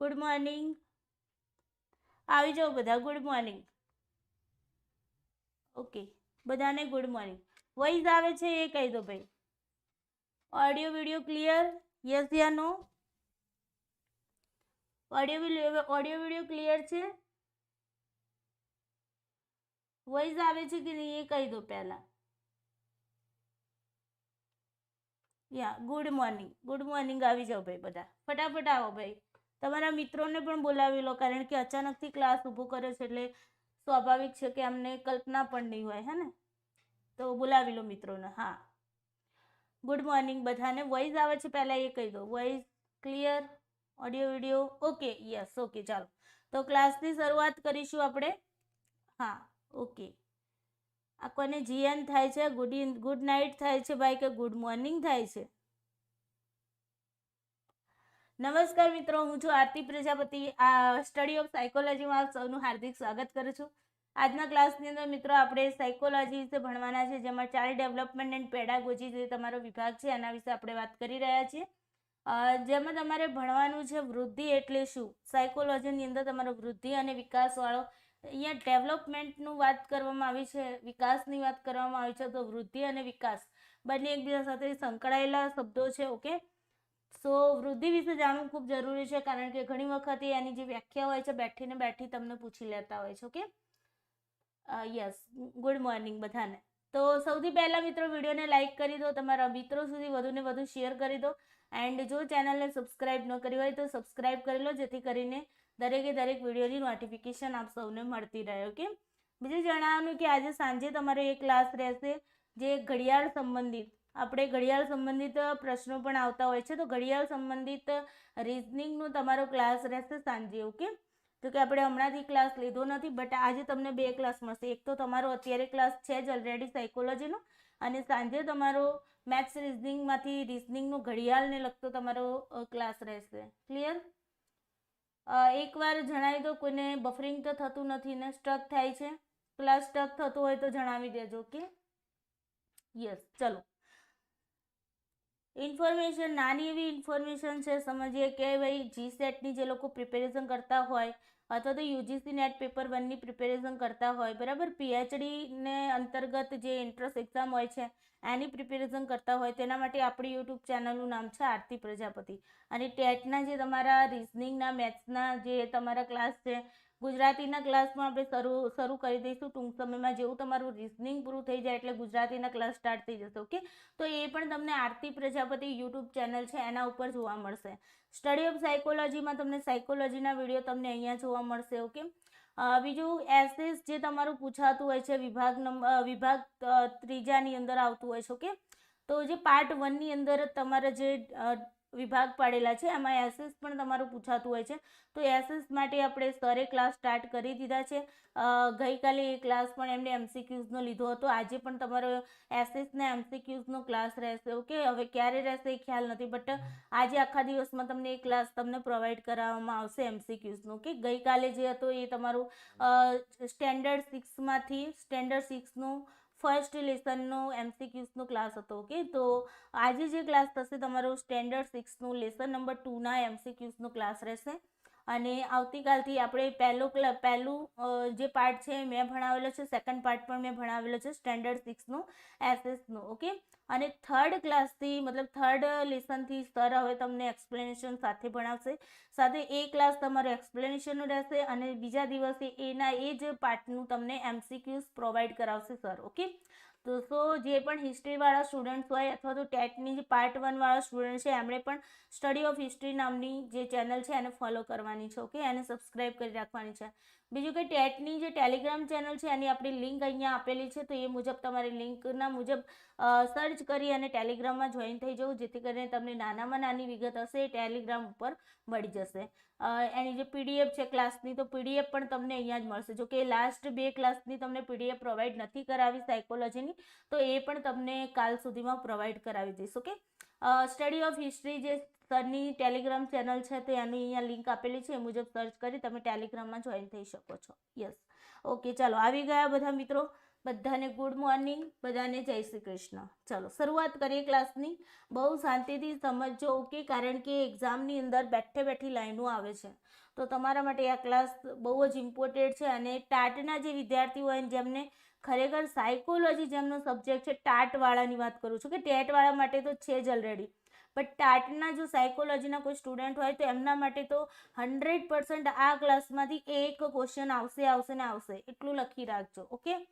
Good morning. આવી જાઓ બધા. Good morning. ઓકે, બધાને ગુડ મોર્નિંગ. વોઇસ આવે છે એ કહી દો ભાઈ. Audio video clear? યસ યા નો? ઓડિયો વિડિયો ક્લિયર છે? વોઇસ આવે છે કે નહીં એ કહી દો પહેલા. યા ગુડ મોર્નિંગ. Good morning. આવી જાઓ ભાઈ બધા, ફટાફટ આવો ભાઈ. તમારા મિત્રોને પણ બોલાવી લો, કારણ કે અચાનકથી ક્લાસ ઊભો કર્યો છે એટલે સ્વાભાવિક છે કે અમને કલ્પના પણ નહીં હોય, હે ને? તો બોલાવી લો મિત્રોને. હા, ગુડ મોર્નિંગ બધાને. વોઇસ આવે છે પહેલા એ કહી દો. Voice clear? Audio video okay? Yes, okay. ચાલો, તો ક્લાસની શરૂઆત કરીશું આપણે. હા, ઓકે. આ કોને જીએન થાય છે? ગુડ નાઇટ થાય છે ભાઈ કે ગુડ મોર્નિંગ થાય છે? નમસ્કાર મિત્રો, હું છું આરતી પ્રજાપતિ. આ સ્ટડી ઓફ સાયકોલોજીમાં આપ સૌનું હાર્દિક સ્વાગત કરું છું. આજના ક્લાસની અંદર મિત્રો આપણે સાયકોલોજી વિશે ભણવાના છે, જેમાં ચાઇલ્ડ ડેવલપમેન્ટ એન્ડ પેડાગોજી જે તમારો વિભાગ છે એના વિશે આપણે વાત કરી રહ્યા છીએ. જેમાં તમારે ભણવાનું છે વૃદ્ધિ એટલે શું. સાયકોલોજીની અંદર તમારો વૃદ્ધિ અને વિકાસવાળો, અહીંયા ડેવલપમેન્ટનું વાત કરવામાં આવી છે, વિકાસની વાત કરવામાં આવી છે. તો વૃદ્ધિ અને વિકાસ બંને એકબીજા સાથે સંકળાયેલા શબ્દો છે. ઓકે, સો વૃદ્ધિ વિશે જાણવું ખૂબ જરૂરી છે, કારણ કે ઘણી વખત એની જે વ્યાખ્યા હોય છે બેઠી તમને પૂછી લેતા હોય છે. ઓકે, યસ, ગુડ મોર્નિંગ બધાને. તો સૌથી પહેલા મિત્રો વિડીયોને લાઇક કરી દો, તમારા મિત્રો સુધી વધુને વધુ શેર કરી દો, એન્ડ જો ચેનલને સબસ્ક્રાઇબ ન કરી હોય તો સબસ્ક્રાઇબ કરી લો, જેથી કરીને દરેકે દરેક વિડીયોની નોટિફિકેશન આપ સૌને મળતી રહે. ઓકે, બીજું જણાવવાનું કે આજે સાંજે તમારો એક ક્લાસ રહેશે જે ઘડિયાળ સંબંધિત, આપણે ઘડિયાળ સંબંધિત પ્રશ્નો પણ આવતા હોય છે, તો ઘડિયાળ સંબંધિત રીઝનિંગનો તમારો ક્લાસ રહેશે સાંજે. ઓકે, તો કે આપણે હમણાંથી ક્લાસ લીધો નથી, બટ આજે તમને બે ક્લાસ મળશે. એક તો તમારો અત્યારે ક્લાસ છે જ ઓલરેડી સાયકોલોજીનો, અને સાંજે તમારો મેથ્સ રીઝનિંગમાંથી રીઝનિંગનો ઘડિયાળને લગતો તમારો ક્લાસ રહેશે. ક્લિયર? એકવાર જણાવી દો, કોઈને બફરિંગ તો થતું નથી ને? સ્ટક થાય છે? ક્લાસ સ્ટક થતો હોય તો જણાવી દેજો. Okay, yes. ચલો, ઇન્ફોર્મેશન, નાની એવી ઇન્ફોર્મેશન છે, સમજીએ કે ભાઈ જીસેટની જે લોકો પ્રિપેરેશન કરતા હોય અથવા તો યુજીસી નેટ પેપર 1ની પ્રિપેરેશન કરતા હોય, બરાબર, પીએચડીને અંતર્ગત જે એન્ટ્રન્સ એક્ઝામ હોય છે એની પ્રિપેરેશન કરતા હોય, તેના માટે આપણી યુટ્યુબ ચેનલનું નામ છે આરતી પ્રજાપતિ. અને ટેટના જે તમારા રિઝનિંગના, મેથ્સના જે તમારા ક્લાસ છે, ગુજરાતીના ક્લાસમાં આપણે શરૂ કરી દઈશું ટૂંક સમયમાં. જેવું તમારું રિઝનિંગ પૂરું થઈ જાય એટલે ગુજરાતીના ક્લાસ સ્ટાર્ટ થઈ જશે. ઓકે, તો એ પણ તમને આરતી પ્રજાપતિ યુટ્યુબ ચેનલ છે એના ઉપર જોવા મળશે. સ્ટડી ઓફ સાયકોલોજીમાં તમને સાયકોલોજીના વિડીયો તમને અહીંયા જોવા મળશે. ઓકે, બીજું એસએસ જે તમારું પૂછાતું હોય છે વિભાગ ત્રીજાની અંદર આવતું હોય છે. ઓકે, તો જે પાર્ટ 1ની અંદર તમારા જે વિભાગ પાડેલા છે એમાં એસએસ પણ તમારું પૂછાતું હોય છે. તો એસએસ માટે આપણે સરે ક્લાસ સ્ટાર્ટ કરી દીધા છે. ગઈકાલે એ ક્લાસ પણ એમને એમસીક્યુઝનો લીધો હતો. આજે પણ તમારો એસએસના એમસીક્યુઝનો ક્લાસ રહેશે. ઓકે, હવે ક્યારે રહેશે એ ખ્યાલ નથી, બટ આજે આખા દિવસમાં તમને એ ક્લાસ તમને પ્રોવાઈડ કરાવવામાં આવશે એમસીક્યુઝનો. ઓકે, ગઈકાલે જે હતો એ તમારું સ્ટેન્ડર્ડ 6માંથી સ્ટેન્ડર્ડ 6નું ફર્સ્ટ લેસનનો એમસીક્યુઝનો ક્લાસ હતો. ઓકે, તો આજે જે ક્લાસ થશે તમારો સ્ટેન્ડર્ડ 6નું લેસન નંબર 2ના એમસીક્યુઝનો ક્લાસ રહેશે. અને આવતીકાલથી આપણે પહેલું જે પાર્ટ છે મેં ભણાવેલો છે, સેકન્ડ પાર્ટ પણ મેં ભણાવેલો છે સ્ટેન્ડર્ડ 6નું એસએસનું. ઓકે, અને થર્ડ ક્લાસથી મતલબ થર્ડ લેસનથી સર હવે તમને એક્સપ્લેનેશન સાથે ભણાવશે. સાથે એ ક્લાસ તમારો એક્સપ્લેનેશનનો રહેશે અને બીજા દિવસે એના એ જ પાર્ટનું તમને એમસીક્યુઝ પ્રોવાઈડ કરાવશે સર. ઓકે, તો જે પણ હિસ્ટ્રીવાળા સ્ટુડન્ટ્સ હોય અથવા તો ટેટની જે પાર્ટ 1વાળા સ્ટુડન્ટ છે એમણે પણ સ્ટડી ઓફ હિસ્ટ્રી નામની જે ચેનલ છે એને ફોલો કરવાની છે. ઓકે, એને સબસ્ક્રાઈબ કરી રાખવાની છે. બીજું કે ટેટની જે ટેલિગ્રામ ચેનલ છે એની આપણી લિંક અહીંયા આપેલી છે, તો એ મુજબ તમારી લિંકના મુજબ સર્ચ કરી અને ટેલિગ્રામમાં જોઈન થઈ જવું, જેથી કરીને તમને નાનામાં નાની વિગત હશે એ ટેલિગ્રામ ઉપર મળી જશે. એની જે પીડીએફ છે ક્લાસની, તો પીડીએફ પણ તમને અહીંયા જ મળશે. જો કે લાસ્ટ 2 ક્લાસની તમને પીડીએફ પ્રોવાઈડ નથી કરાવી સાયકોલોજીની, તો એ પણ તમને કાલ સુધીમાં પ્રોવાઈડ કરાવી દઈશ. ઓકે, સ્ટડી ઓફ હિસ્ટ્રી જે સરની ટેલિગ્રામ ચેનલ છે તો એની અહીંયા લિંક આપેલી છે, એ મુજબ સર્ચ કરી તમે ટેલિગ્રામમાં જોઈન થઈ શકો છો. યસ, ઓકે, ચાલો આવી ગયા બધા મિત્રો. બધાને ગુડ મોર્નિંગ, બધાને જય શ્રી કૃષ્ણ. ચલો શરૂઆત કરીએ ક્લાસની. બહુ શાંતિથી સમજજો, ઓકે? કારણ કે એક્ઝામની અંદર બેઠે બેઠી લાઈનો આવે છે, તો તમારા માટે આ ક્લાસ બહુ જ ઇમ્પોર્ટન્ટ છે. અને ટાટના જે વિદ્યાર્થીઓ હોય જેમને ખરેખર સાયકોલોજી જેમનો સબ્જેક્ટ છે, ટાટવાળાની વાત કરું છું કે ટેટવાળા માટે તો છે જ ઓલરેડી, બટ ટાટના જો સાયકોલોજીના કોઈ સ્ટુડન્ટ હોય તો એમના માટે તો 100% આ ક્લાસમાંથી એક ક્વેશ્ચન આવશે ને આવશે, એટલું લખી રાખજો, ઓકે?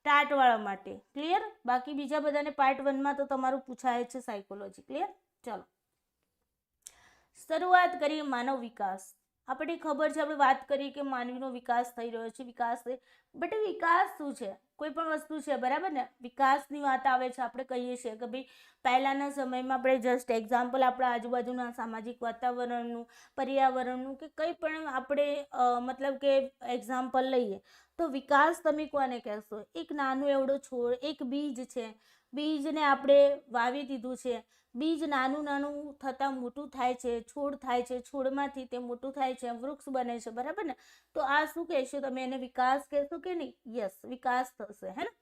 ટાટવાળા માટે ક્લિયર. બાકી બીજા બધાને પાર્ટ 1માં તો તમારું પૂછાય છે સાયકોલોજી, ક્લિયર. ચલો શરૂઆત કરીએ. માનવ વિકાસ. આપણે ખબર છે, આપણે વાત કરીએ કે માનવીનો વિકાસ થઈ રહ્યો છે, વિકાસ છે, બટ વિકાસ શું છે? કોઈ પણ વસ્તુ છે, બરાબર ને? વિકાસની વાત આવે છે, આપણે કહીએ છીએ કે ભાઈ પહેલાના સમયમાં આપણે જસ્ટ એક્ઝામ્પલ આપણા આજુબાજુના સામાજિક વાતાવરણનું, પર્યાવરણનું કે કંઈ પણ આપણે મતલબ કે એક્ઝામ્પલ લઈએ તો વિકાસ તમે કોને કહેશો? એક નાનું એવડો છોડ, એક બીજ છે, બીજને આપણે વાવી દીધું છે, બીજ નાનું નાનું થતાં મોટું થાય છે, છોડ થાય છે, છોડમાંથી તે મોટું થાય છે, વૃક્ષ બને છે, બરાબર ને? તો આ શું કહેશો તમે? એને વિકાસ કહેશો કે નહીં? યસ, વિકાસ થશે, હે ને?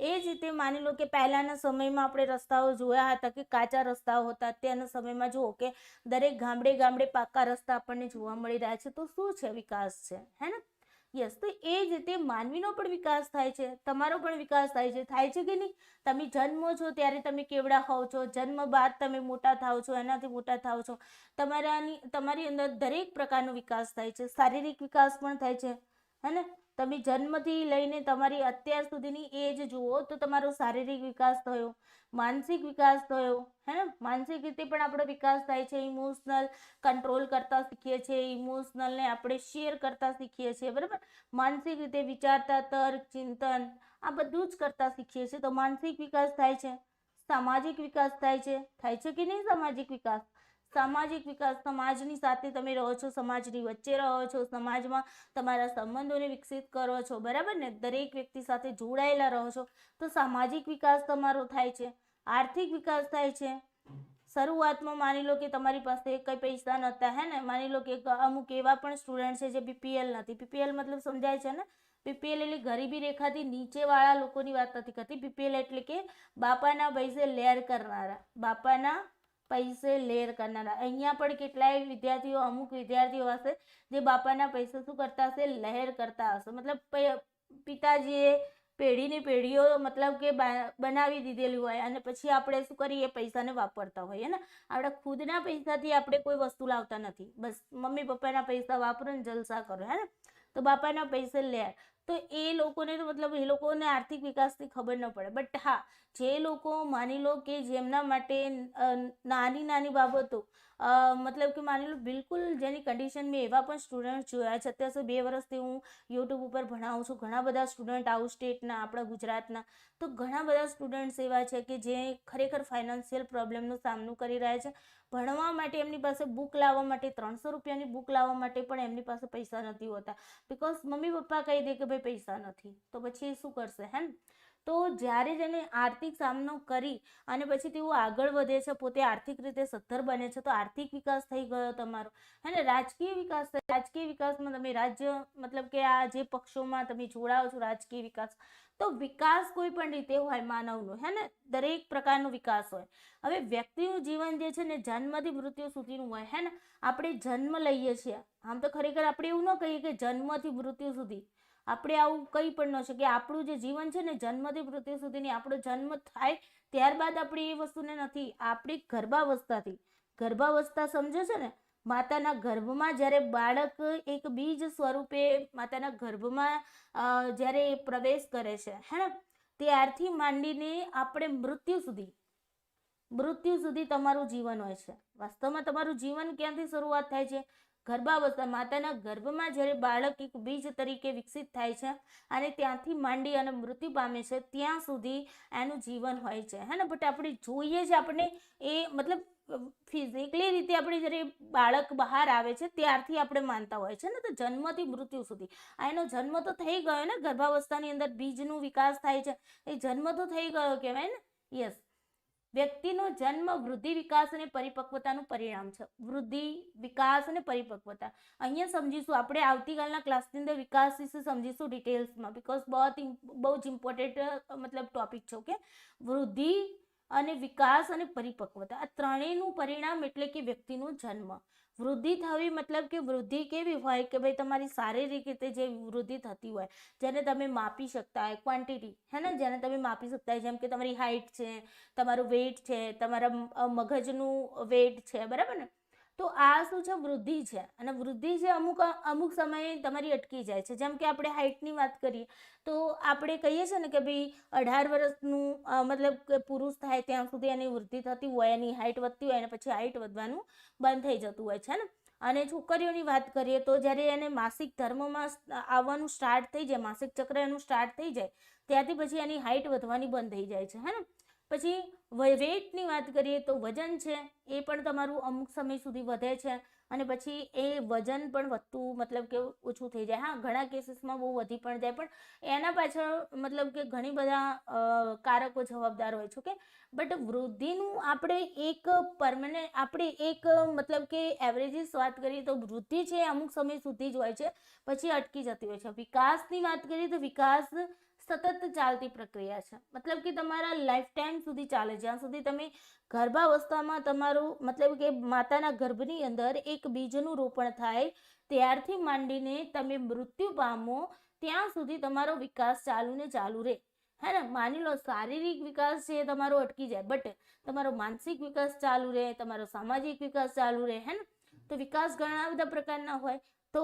એ જ રીતે માની લો કે પહેલાના સમયમાં આપણે રસ્તાઓ જોયા હતા કે કાચા રસ્તાઓ હતા. અત્યારના સમયમાં જુઓ કે દરેક ગામડે ગામડે પાકા રસ્તા આપણને જોવા મળી રહ્યા છે. તો શું છે? વિકાસ છે, હે ને? યસ. તો એ જ રીતે માનવીનો પણ વિકાસ થાય છે, તમારો પણ વિકાસ થાય છે કે નહીં? તમે જન્મો છો ત્યારે તમે કેવડા હોવ છો, જન્મ બાદ તમે મોટા થાવ છો, એનાથી મોટા થાવ છો, તમારી અંદર દરેક પ્રકારનો વિકાસ થાય છે. શારીરિક વિકાસ પણ થાય છે, હે ને? તમે જન્મથી લઈને તમારી અત્યાર સુધીની એજ જુઓ તો તમારો શારીરિક વિકાસ થયો, માનસિક વિકાસ થયો, હે ને? માનસિક રીતે પણ આપણો વિકાસ થાય છે. ઇમોશનલ કંટ્રોલ કરતા શીખીએ છીએ, ઇમોશનલને આપણે શેર કરતા શીખીએ છીએ, બરાબર? માનસિક રીતે વિચારતા, તર્ક, ચિંતન, આ બધું જ કરતા શીખીએ છીએ. તો માનસિક વિકાસ થાય છે. સામાજિક વિકાસ થાય છે કે નહીં? સામાજિક વિકાસ, સામાજિક વિકાસ, સમાજની સાથે તમે રહો છો, સમાજની વચ્ચે રહો છો, સમાજમાં તમારા સંબંધોને વિકસિત કરો છો, બરાબર ને? દરેક વ્યક્તિ સાથે જોડાયેલા રહો છો, તો સામાજિક વિકાસ તમારો થાય છે. આર્થિક વિકાસ થાય છે. શરૂઆતમાં માની લો કે તમારી પાસે કંઈ પૈસા નહોતા, હે ને? માની લો કે અમુક એવા પણ સ્ટુડન્ટ છે જે બીપીએલ નથી. બીપીએલ મતલબ સમજાય છે ને? બીપીએલ એટલે ગરીબી રેખાથી નીચેવાળા લોકોની વાત નથી કરતી. બીપીએલ એટલે કે બાપાના પૈસે લેર કરનારા, બાપાના પૈસે લેર કરનારા. અહીંયા પણ કેટલાય વિદ્યાર્થીઓ, અમુક વિદ્યાર્થીઓ હશે જે બાપાના પૈસે શું કરતા હશે? લહેર કરતા હશે. મતલબ પિતાજીએ પેઢીની પેઢીઓ મતલબ કે બનાવી દીધેલી હોય અને પછી આપણે શું કરીએ? પૈસાને વાપરતા હોઈએ ને? આપણા ખુદના પૈસાથી આપણે કોઈ વસ્તુ લાવતા નથી, બસ મમ્મી પપ્પાના પૈસા વાપરો ને જલસા કરો, હે ને? તો બાપાના પૈસે લે. તો એ લોકોને તો મતલબ એ લોકોને આર્થિક વિકાસની ખબર ન પડે, બટ હા, જે લોકો માની લો કે જેમના માટે નાની નાની બાબતો મતલબ કે માની લો બિલકુલ જેની કન્ડિશન મેં એવા પણ સ્ટુડન્ટ જોયા છે. અત્યાર સુધી 2 વર્ષથી હું યુટ્યુબ ઉપર ભણાવું છું. ઘણા બધા સ્ટુડન્ટ આઉટ સ્ટેટના, આપણા ગુજરાતના, તો ઘણા બધા સ્ટુડન્ટ્સ એવા છે કે જે ખરેખર ફાઇનાન્શિયલ પ્રોબ્લેમનો સામનો કરી રહ્યા છે. ભણવા માટે એમની પાસે બુક લાવવા માટે 300 રૂપિયાની બુક લાવવા માટે પણ એમની પાસે પૈસા નથી હોતા, બિકોઝ મમ્મી પપ્પા કહી દે કે ભાઈ પૈસા નથી, તો પછી એ શું કરશે, હે ને? તો જ્યારે જેને આર્થિક સામનો કરી અને પછી તેઓ આગળ વધે છે, પોતે આર્થિક રીતે સદ્ધર બને છે, તો આર્થિક વિકાસ થઈ ગયો તમારો, હે ને? રાજકીય વિકાસ, રાજકીય વિકાસમાં તમે રાજ્ય મતલબ કે આ જે પક્ષોમાં તમે જોડાઓ છો, રાજકીય વિકાસ, તો વિકાસ કોઈ પણ રીતે હોય માનવનો, હે ને? દરેક પ્રકારનો વિકાસ હોય. હવે વ્યક્તિનું જીવન જે છે ને જન્મથી મૃત્યુ સુધીનું હોય, હે ને? આપણે જન્મ લઈએ છીએ, આમ તો ખરેખર આપણે એવું ન કહીએ કે જન્મથી મૃત્યુ સુધી, આપણે આવું કંઈ પણ ન શકીએ. આપણું જે જીવન છે ને જન્મથી મૃત્યુ સુધીની, આપણો જન્મ થાય ત્યારબાદ આપણે એ વસ્તુને નથી, આપણી ગર્ભાવસ્થાથી, ગર્ભાવસ્થા સમજો છો ને? માતાના ગર્ભમાં જ્યારે બાળક એક બીજ સ્વરૂપે માતાના ગર્ભમાં જ્યારે પ્રવેશ કરે છે, હે ને? ત્યારથી માંડીને આપણે મૃત્યુ સુધી તમારું જીવન હોય છે. વાસ્તવમાં તમારું જીવન ક્યાંથી શરૂઆત થાય છે? ગર્ભાવસ્થા, માતાના ગર્ભમાં જ્યારે બાળક એક બીજ તરીકે વિકસિત થાય છે અને ત્યાંથી માંડી અને મૃત્યુ પામે છે ત્યાં સુધી એનું જીવન હોય છે, હે ને? બટ આપણે જોઈએ છે, આપણને એ મતલબ ફિઝિકલી રીતે આપણે જ્યારે બાળક બહાર આવે છે ત્યારથી આપણે માનતા હોય છે ને, તો જન્મથી મૃત્યુ સુધી આ એનો જન્મ તો થઈ ગયો ને? ગર્ભાવસ્થાની અંદર બીજનું વિકાસ થાય છે, એ જન્મ તો થઈ ગયો કહેવાય ને? યસ. વ્યક્તિનો જન્મ વૃદ્ધિ, વિકાસ અને પરિપક્વતાનું પરિણામ છે. વૃદ્ધિ, વિકાસ અને પરિપક્વતા અહીંયા સમજીશું આપણે. આવતીકાલના ક્લાસની અંદર વિકાસ વિશે સમજીશું ડિટેલ્સમાં, બીકોઝ બહુ જ ઇમ્પોર્ટન્ટ મતલબ ટોપિક છે. ઓકે, વૃદ્ધિ અને વિકાસ અને પરિપક્વતા આ ત્રણેયનું પરિણામ એટલે કે વ્યક્તિનો જન્મ. વૃદ્ધિ થવી મતલબ કે વૃદ્ધિ કેવી હોય કે ભાઈ તમારી શારીરિક રીતે જે વૃદ્ધિ થતી હોય, જેને તમે માપી શકતા હોય, ક્વોન્ટિટી હે ને, જેને તમે માપી શકતા હોય, જેમ કે તમારી હાઇટ છે, તમારું વેઇટ છે, તમારા મગજનું વેઇટ છે, બરાબર ને. તો આ શું છે? વૃદ્ધિ છે. અને વૃદ્ધિ છે અમુક સમયે તમારી અટકી જાય છે. જેમ કે આપણે હાઇટની વાત કરીએ તો આપણે કહીએ છીએ ને કે ભાઈ 18 વર્ષનું મતલબ કે પુરુષ થાય ત્યાં સુધી એની વૃદ્ધિ થતી હોય, એની હાઇટ વધતી હોય, અને પછી હાઇટ વધવાનું બંધ થઈ જતું હોય છે ને. અને છોકરીઓની વાત કરીએ તો જ્યારે એને માસિક ધર્મમાં આવવાનું સ્ટાર્ટ થઈ જાય, માસિક ચક્ર એનું સ્ટાર્ટ થઈ જાય, ત્યાંથી પછી એની હાઇટ વધવાની બંધ થઈ જાય છે હે ને. પછી વેઇટની વાત કરીએ તો વજન છે એ પણ તમારું અમુક સમય સુધી વધે છે, અને પછી એ વજન પણ વધતું મતલબ કે ઓછું થઈ જાય. હા, ઘણા કેસીસમાં બહુ વધી પણ જાય, પણ એના પાછળ મતલબ કે ઘણી બધા કારકો જવાબદાર હોય છે. ઓકે, બટ વૃદ્ધિનું આપણે એક પરમેનન્ટ આપણે એક મતલબ કે એવરેજીસ વાત કરીએ તો વૃદ્ધિ છે અમુક સમય સુધી જ હોય છે, પછી અટકી જતી હોય છે. વિકાસની વાત કરીએ તો વિકાસ સતત ચાલતી પ્રક્રિયા છે, મતલબ કે તમારા લાઈફ ટાઈમ સુધી ચાલે. જ્યાં સુધી તમે ગર્ભાવસ્થામાં તમારું મતલબ કે માતાના ગર્ભની અંદર એક બીજનું રોપણ થાય ત્યારથી માંડીને તમે મૃત્યુ પામો ત્યાં સુધી તમારો વિકાસ ચાલુ ને ચાલુ રહે હે ને. માની લો શારીરિક વિકાસ છે તમારો અટકી જાય, બટ તમારો માનસિક વિકાસ ચાલુ રહે, તમારો સામાજિક વિકાસ ચાલુ રહે હે ને. તો વિકાસ ઘણા બધા પ્રકારના હોય, તો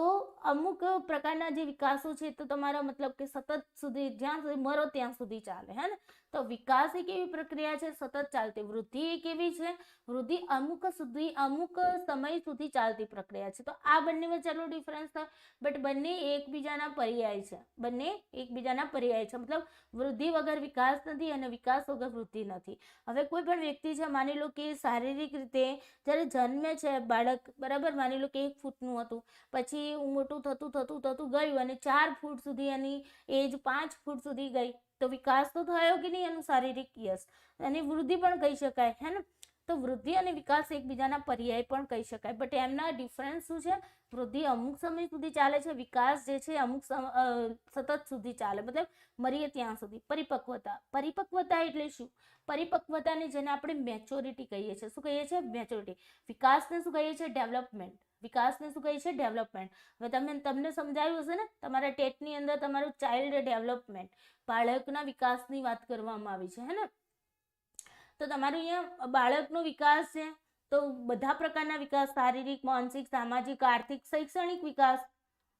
અમુક પ્રકારના જે વિકાસો છે તો તમારા મતલબ કે સતત સુધી જ્યાં સુધી મરો ત્યાં સુધી ચાલે હે ને. તો વિકાસ એક એવી પ્રક્રિયા છે સતત ચાલતી. વૃદ્ધિ એક એવી છે, વૃદ્ધિ અમુક સમય સુધી ચાલતી પ્રક્રિયા છે. તો આ બંને વચ્ચેનો ડિફરન્સ થાય, બટ બંને એકબીજાના પર્યાય છે. બંને એકબીજાના પર્યાય છે, મતલબ વૃદ્ધિ વગર વિકાસ નથી અને વિકાસ વગર વૃદ્ધિ નથી. હવે કોઈ પણ વ્યક્તિ છે, માની લો કે શારીરિક રીતે જ્યારે જન્મે છે બાળક, બરાબર, માની લો કે 1 ફૂટનું હતું, પછી મોટું થતું ગયું અને 4 ફૂટ સુધી એની એજ 5 ફૂટ સુધી ગઈ, તો વિકાસ તો થયો કે નહીં એનું શારીરિક? યસ. અને વૃદ્ધિ પણ કહી શકાય હે ને. તો વૃદ્ધિ અને વિકાસ એકબીજાના પર્યાય પણ કહી શકાય, બટ એમના ડિફરન્સ શું છે? વૃદ્ધિ અમુક સમય સુધી ચાલે છે, વિકાસ જે છે અમુક સતત સુધી ચાલે, મતલબ મરીએ ત્યાં સુધી. પરિપક્વતા એટલે શું? પરિપક્વતાને જેને આપણે મેચ્યોરિટી કહીએ છીએ. શું કહીએ છીએ? મેચ્યોરિટી. વિકાસને શું કહીએ છીએ? ડેવલપમેન્ટ. વિકાસને શું કહીએ છીએ? ડેવલપમેન્ટ. હવે તમને સમજાયું હશે ને, તમારા ટેટની અંદર તમારું ચાઇલ્ડ ડેવલપમેન્ટ, બાળકના વિકાસની વાત કરવામાં આવી છે હે ને. તો તમારું અહીંયા બાળકનો વિકાસ છે તો બધા પ્રકારના વિકાસ, શારીરિક, માનસિક, સામાજિક, આર્થિક, શૈક્ષણિક વિકાસ.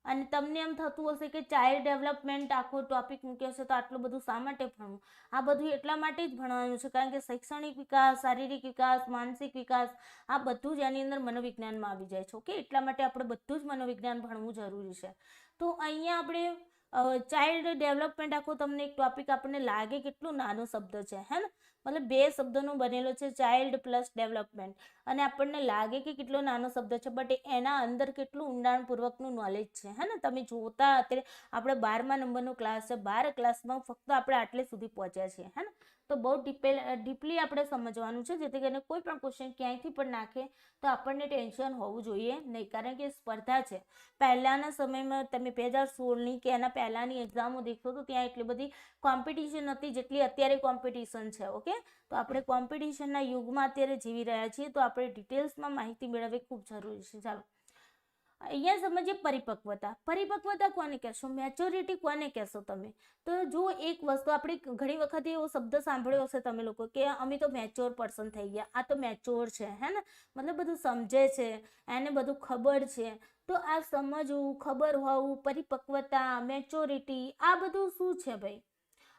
અને તમને એમ થતું હશે કે ચાઇલ્ડ ડેવલપમેન્ટ આખો ટોપિક મૂક્યો છે તો આટલું બધું શા માટે ભણવું? આ બધું એટલા માટે જ ભણવાનું છે કારણ કે શૈક્ષણિક વિકાસ, શારીરિક વિકાસ, માનસિક વિકાસ આ બધું જ એની અંદર મનોવિજ્ઞાનમાં આવી જાય છે. ઓકે, એટલા માટે આપણે બધું જ મનોવિજ્ઞાન ભણવું જરૂરી છે. તો અહીંયા આપણે ચાઇલ્ડ ડેવલપમેન્ટ આખો તમને એક ટોપિક આપણને લાગે કેટલું નાનો શબ્દ છે હે ને, મતલબ 2 શબ્દોનો બનેલો છે, ચાઇલ્ડ પ્લસ ડેવલપમેન્ટ, અને આપણને લાગે કે કેટલો નાનો શબ્દ છે, બટ એના અંદર કેટલું ઊંડાણપૂર્વકનું નોલેજ છે હે ને. તમે જોતા અત્યારે આપણે 12મા નંબરનો ક્લાસ છે, 12 ક્લાસમાં ફક્ત આપણે આટલે સુધી પહોંચ્યા છીએ હે ને. તો બહુ ડીપલી આપણે સમજવાનું છે, જેથી કરીને કોઈ પણ ક્વેશ્ચન ક્યાંયથી પણ નાખે તો આપણને ટેન્શન હોવું જોઈએ નહીં, કારણ કે સ્પર્ધા છે. પહેલાંના સમયમાં તમે 2016ની કે એના પહેલાંની એક્ઝામો દેખો તો ત્યાં એટલી બધી કોમ્પિટિશન હતી જેટલી અત્યારે કોમ્પિટિશન છે. ઓકે, તો આપણે કોમ્પિટિશનના યુગમાં અત્યારે જીવી રહ્યા છીએ, તો આપણે ડિટેલ્સમાં માહિતી મેળવવી ખૂબ જરૂરી છે. ચાલો અહીંયા સમજીએ પરિપક્વતા. પરિપક્વતા કોને કહેશો? મેચ્યોરિટી કોને કહેશો તમે? તો જો એક વસ્તુ આપણે ઘણી વખત એવો શબ્દ સાંભળ્યો હશે તમે લોકો કે અમે તો મેચ્યોર પર્સન થઈ ગયા, આ તો મેચ્યોર છે હે ને, મતલબ બધું સમજે છે, એને બધું ખબર છે. તો આ સમજવું, ખબર હોવું, પરિપક્વતા, મેચ્યોરિટી આ બધું શું છે ભાઈ?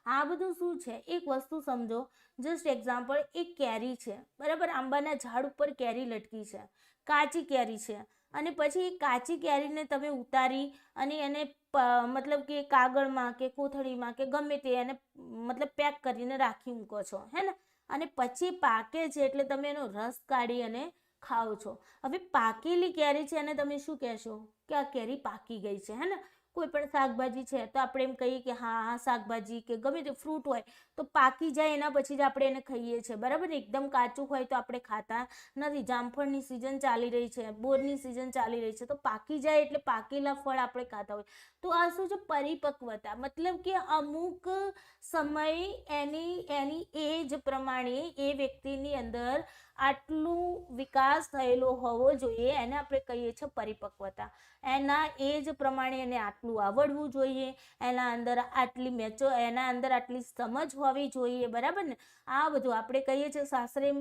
આ બધું શું છે? એક વસ્તુ સમજો, જસ્ટ એક્ઝામ્પલ, એક કેરી છે, બરાબર, આંબાના ઝાડ ઉપર કેરી લટકી છે, કાચી કેરી છે, અને પછી કાચી કેરીને તમે ઉતારી અને એને મતલબ કે કાગળમાં કે કોથળીમાં કે ગમે તે એને મતલબ પેક કરીને રાખી મૂકો છો હે ને, અને પછી પાકે છે એટલે તમે એનો રસ કાઢી અને ખાઓ છો. હવે પાકેલી કેરી છે અને તમે શું કહેશો? કે આ કેરી પાકી ગઈ છે હે ને. કોઈ પણ શાકભાજી છે તો આપણે એમ કહીએ કે હા આ શાકભાજી કે ગમે તે ફ્રૂટ હોય તો પાકી જાય એના પછી જ આપણે એને ખાઈએ છીએ, બરાબર ને. એકદમ કાચું હોય તો આપણે ખાતા નથી. જામફળની સિઝન ચાલી રહી છે, બોરની સિઝન ચાલી રહી છે, તો પાકી જાય એટલે પાકેલા ફળ આપણે ખાતા હોય. તો આ શું છે? પરિપક્વતા. મતલબ કે અમુક સમય એની એજ પ્રમાણે એ વ્યક્તિની અંદર આટલું વિકાસ થયેલો હોવો જોઈએ, એને આપણે કહીએ છીએ પરિપક્વતા. એના એજ પ્રમાણે એને આટલું આવડવું જોઈએ, એના અંદર આટલી સમજ હોવી જોઈએ, બરાબર ને. આ બધું આપણે કહીએ છીએ સાસરે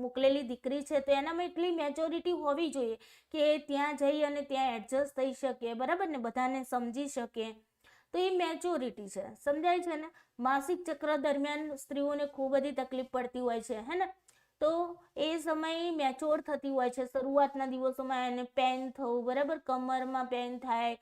મોકલેલી દીકરી છે તો એનામાં એટલી મેચ્યોરિટી હોવી જોઈએ કે ત્યાં જઈ અને ત્યાં એડજસ્ટ થઈ શકે, બરાબર ને, બધાને સમજી શકે. તો એ મેચ્યોરિટી છે, સમજાય છે ને. માસિક ચક્ર દરમિયાન સ્ત્રીઓને ખૂબ બધી તકલીફ પડતી હોય છે, હે ને. તો એ સમયે મેચ્યોર થતી હોય છે. શરૂઆતના દિવસોમાં એને પેન થવું, બરાબર, કમરમાં પેન થાય,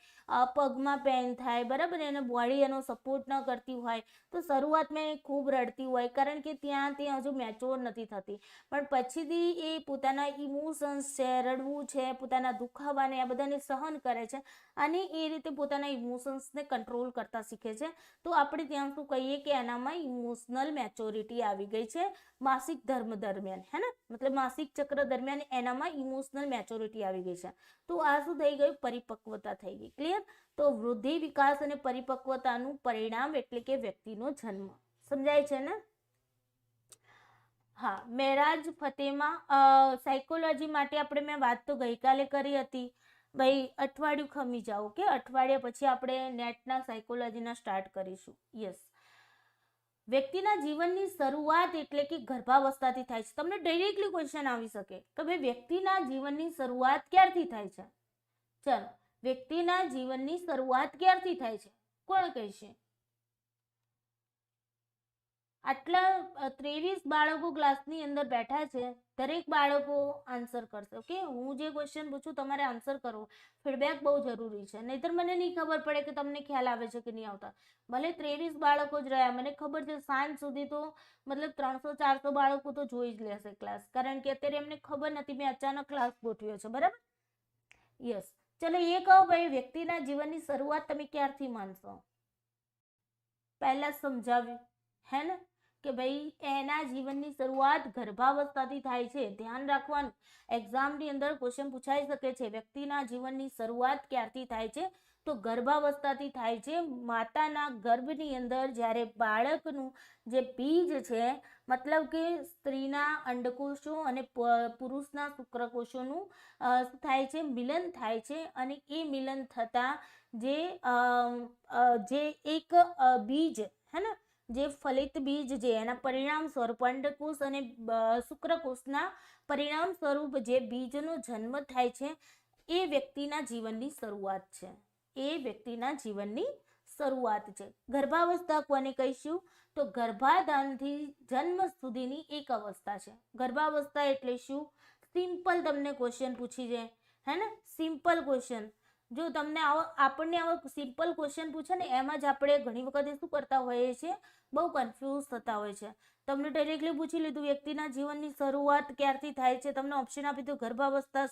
પગમાં પેન થાય, બરાબર. એને બોડી એનો સપોર્ટ ન કરતી હોય તો શરૂઆતમાં એ ખૂબ રડતી હોય, કારણ કે ત્યાં તે હજુ મેચ્યોર નથી થતી. પણ પછીથી એ પોતાના ઇમોશન્સ છે, રડવું છે, પોતાના દુખાવાને આ બધાને સહન કરે છે અને એ રીતે પોતાના ઇમોશન્સને કંટ્રોલ કરતા શીખે છે. તો આપણે ત્યાં શું કહીએ કે એનામાં ઇમોશનલ મેચ્યોરિટી આવી ગઈ છે માસિક ધર્મ દરમિયાન, હે ને. મતલબ માસિક ચક્ર દરમિયાન એનામાં ઇમોશનલ મેચ્યોરિટી આવી ગઈ છે. તો આ શું થઈ ગયું? પરિપક્વતા થઈ ગઈ. ક્લિયર? તો વૃદ્ધિ, વિકાસ અને પરિપક્વતાનું પરિણામ એટલે કે વ્યક્તિનો જન્મ. સમજાય છે ને? હા, મેરાજ ફતેમાં સાયકોલોજી માટે આપણે મેં વાત તો ગઈકાલે કરી હતી. ભાઈ અઠવાડિયું ખમી જાઓ કે અઠવાડિયા પછી આપણે નેટના સાયકોલોજીના સ્ટાર્ટ કરીશું. યસ. વ્યક્તિના જીવનની શરૂઆત એટલે કે ગર્ભાવસ્થાથી થાય છે. તમને ડાયરેક્ટલી ક્વેશ્ચન આવી શકે કે ભાઈ વ્યક્તિના જીવનની શરૂઆત ક્યારથી થાય છે? ચલો, વ્યક્તિના જીવનની શરૂઆત ક્યારથી થાય છે? કોણ કહેશે? આટલા 23 બાળકો ક્લાસની અંદર બેઠા છે, દરેક બાળકો આન્સર કરશે. ઓકે, હું જે ક્વેશ્ચન પૂછું તમારે આન્સર કરવો. ફીડબેક બહુ જરૂરી છે, નહીતર મને નહીં ખબર પડે કે તમને ખ્યાલ આવે છે કે નહીં આવતા. ભલે 23 બાળકો જ રહ્યા, મને ખબર છે સાંજ સુધી તો મતલબ 300-400 બાળકો તો જોઈ જ લેશે ક્લાસ, કારણ કે અત્યારે એમને ખબર નથી, મેં અચાનક ક્લાસ ગોઠવ્યો છે, બરાબર. યસ. ચલો એ કહો ભાઈ, વ્યક્તિના જીવનની શરૂઆત તમે ક્યારથી માનશો? પહેલા સમજાવ્યું, હે ને, કે ભાઈ એના જીવનની શરૂઆત ગર્ભાવસ્થાથી થાય છે. ધ્યાન રાખવાનું, એક્ઝામની અંદર ક્વેશ્ચન પૂછાઈ શકે છે. વ્યક્તિના જીવનની શરૂઆત ક્યારથી થાય છે? તો ગર્ભાવસ્થાથી થાય છે. માતાના ગર્ભની અંદર જ્યારે બાળકનું જે બીજ છે, મતલબ કે સ્ત્રીના અંડકોષો અને પુરુષના શુક્રકોષોનું શું થાય છે? મિલન થાય છે. અને એ મિલન થતા જે એક બીજ, હે ને, જે ફલિત બીજ જે એના પરિણામ સ્વરૂપ અંડકોષ અને શુક્રકોષના પરિણામ સ્વરૂપ જે બીજનો જન્મ થાય છે, એ વ્યક્તિના જીવનની શરૂઆત છે. એ વ્યક્તિના જીવનની શરૂઆત છે. ગર્ભાવસ્થા કોને કહીશું? તો ગર્ભાધાનથી જન્મ સુધીની એક અવસ્થા છે. ગર્ભાવસ્થા એટલે શું? સિમ્પલ તમને ક્વેશ્ચન પૂછી જાય, હે ને, સિમ્પલ ક્વેશ્ચન. જો તમને આપણને આવો સિમ્પલ ક્વેશ્ચન પૂછે ને, એમાં જ આપણે ઘણી વખત શું કરતા હોઈએ છીએ? બહુ કન્ફ્યુઝ થતા હોય છે. તમને ડાયરેક્ટલી પૂછી લીધું વ્યક્તિના જીવનની શરૂઆત ક્યારથી થાય છે, તમને ઓપ્શન આપી દીધું ગર્ભાવસ્થા,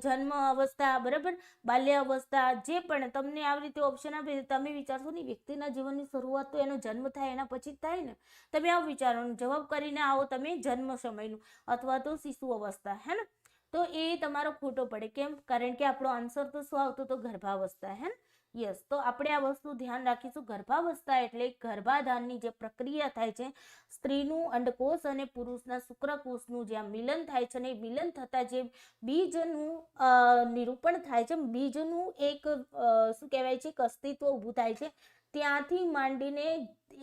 જન્મ અવસ્થા, બરાબર, બાલ્ય અવસ્થા, જે પણ તમને આવી રીતે ઓપ્શન આપી દીધું, તમે વિચારશો નહીં વ્યક્તિના જીવનની શરૂઆત તો એનો જન્મ થાય એના પછી જ થાય ને. તમે આવું વિચારવાનું, જવાબ કરીને આવો તમે જન્મ સમયનું અથવા તો શિશુ અવસ્થા, હે ને. તો એ તમારો ખોટો પડે. કેમ? કારણ કે આપણો આન્સર તો શું આવતો? તો ગર્ભાવસ્થા, હે ને. યસ. તો આપણે આ વસ્તુ ધ્યાન રાખીશું. ગર્ભાવસ્થા એટલે ગર્ભાધાનની જે પ્રક્રિયા થાય છે, સ્ત્રીનું અંડકોષ અને પુરુષના શુક્રકોષનું જ્યાં મિલન થાય છે, અને મિલન થતા જે બીજનું નિરૂપણ થાય છે, બીજનું એક શું કહેવાય છે, અસ્તિત્વ ઊભું થાય છે. ત્યાંથી માંડીને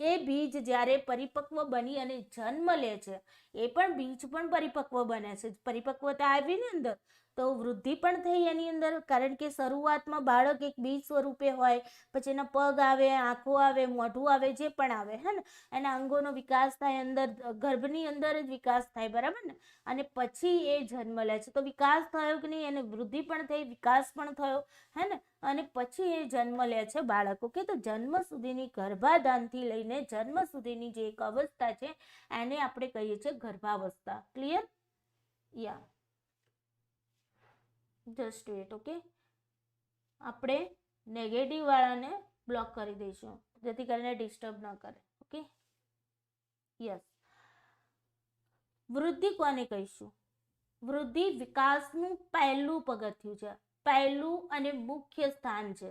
એ બીજ જ્યારે પરિપક્વ બની અને જન્મ લે છે, એ પણ બીજ પણ પરિપક્વ બને છે. પરિપક્વતા આવી ને અંદર, તો વૃદ્ધિ પણ થઈ એની અંદર, કારણ કે શરૂઆતમાં બાળક એક બીજ સ્વરૂપે હોય, પછી એના પગ આવે, આંખો આવે, મોઢું આવે, જે પણ આવે, હે ને, એના અંગોનો વિકાસ થાય, અંદર ગર્ભની અંદર જ વિકાસ થાય, બરાબર ને. અને પછી એ જન્મ લે છે. તો વિકાસ થયો કે નહીં? એને વૃદ્ધિ પણ થઈ, વિકાસ પણ થયો, હે ને. અને પછી એ જન્મ લે છે બાળક. ઓકે, તો જન્મ સુધીની, ગર્ભાધાનથી લઈને જન્મ સુધીની જે એક અવસ્થા છે, એને આપણે કહીએ છીએ ગર્ભાવસ્થા. ક્લિયર? યા, જસ્ટ વેટ. ઓકે, આપણે નેગેટિવ વાળાને બ્લોક કરી દઈશું જેથી કરીને ડિસ્ટર્બ ન કરે. Okay, yes. વૃદ્ધિ કોને કહીશું? વૃદ્ધિ વિકાસનું પહેલું પગથિયું છે, પહેલું અને મુખ્ય સ્થાન છે.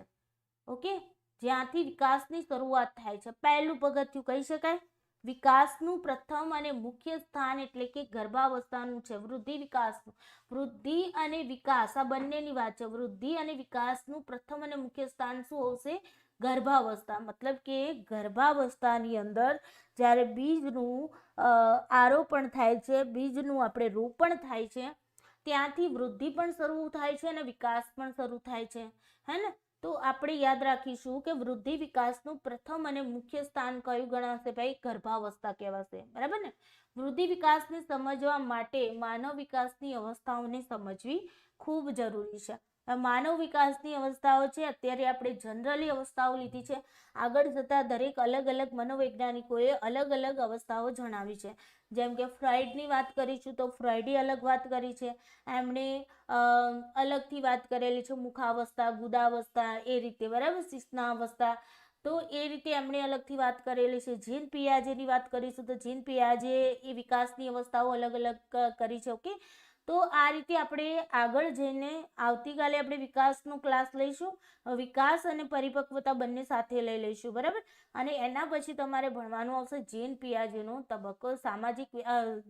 ઓકે, જ્યાંથી વિકાસની શરૂઆત થાય છે, પહેલું પગથિયું કહી શકાય. વિકાસનું પ્રથમ અને મુખ્ય સ્થાન એટલે કે ગર્ભાવસ્થાનું છે. વૃદ્ધિ વિકાસનું, વૃદ્ધિ અને વિકાસ આ બંનેની વાત છે. વૃદ્ધિ અને વિકાસનું પ્રથમ અને મુખ્ય સ્થાન શું આવશે? ગર્ભાવસ્થા. મતલબ કે ગર્ભાવસ્થાની અંદર જ્યારે બીજનું આરોપણ થાય છે, બીજનું આપણે રોપણ થાય છે, ત્યાંથી વૃદ્ધિ પણ શરૂ થાય છે અને વિકાસ પણ શરૂ થાય છે, હે ને? તો આપણે યાદ રાખીશું કે વૃદ્ધિ વિકાસનું પ્રથમ અને મુખ્ય સ્થાન કયું ગણાશે ભાઈ? ગર્ભાવસ્થા કહેવાશે, બરાબર ને? વૃદ્ધિ વિકાસને સમજવા માટે માનવ વિકાસની અવસ્થાઓને સમજવી ખૂબ જરૂરી છે. માનવ વિકાસની અવસ્થાઓ છે, અત્યારે આપણે જનરલી અવસ્થાઓ લીધી છે. આગળ જતા દરેક અલગ અલગ મનોવૈજ્ઞાનિકોએ અલગ અલગ અવસ્થાઓ જણાવી છે. જેમ કે ફ્રોઇડની વાત કરીશું તો ફ્રોઇડે અલગ વાત કરી છે, એમણે અલગથી વાત કરેલી છે, મુખાવસ્થા, ગુદાવસ્થા, એ રીતે, બરાબર, શિશ્નાવસ્થા. તો એ રીતે એમણે અલગથી વાત કરેલી છે. જીન પિયાજેની વાત કરીશું તો જીન પિયાજે એ વિકાસની અવસ્થાઓ અલગ અલગ કરી છે. ઓકે, તો આ રીતે આપણે આગળ જઈને આવતીકાલે આપણે વિકાસનો ક્લાસ લઈશું. વિકાસ અને પરિપક્વતા બંને સાથે લઈ લઈશું, બરાબર. અને એના પછી તમારે ભણવાનું આવશે જીન પિયાજેનો તબક્કો, સામાજિક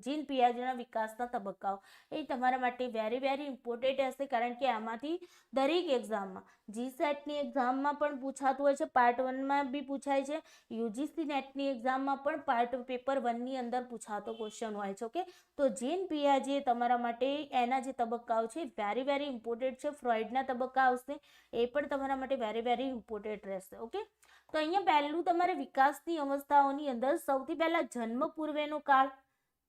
જીન પિયાજેના વિકાસના તબક્કાઓ. એ તમારા માટે વેરી વેરી ઇમ્પોર્ટન્ટ હશે, કારણ કે આમાંથી દરેક એક્ઝામમાં, જીસેટની એક્ઝામમાં પણ પૂછાતું હોય છે, પાર્ટ 1માં બી પૂછાય છે, યુજીસી નેટની એક્ઝામમાં પણ પેપર 1ની અંદર પૂછાતો ક્વેશ્ચન હોય છે. ઓકે, તો જીન પિયાજે તમારા માટે એના જે તબક્કાઓ છે વેરી વેરી ઇમ્પોર્ટન્ટ છે. ફ્રોઇડના તબક્કા આવશે, એ પણ તમારા માટે વેરી વેરી ઇમ્પોર્ટન્ટ રહેશે. ઓકે, તો અહીંયા પહેલું તમારે વિકાસની અવસ્થાઓની અંદર સૌથી પહેલા જન્મ પૂર્વેનો કાળ,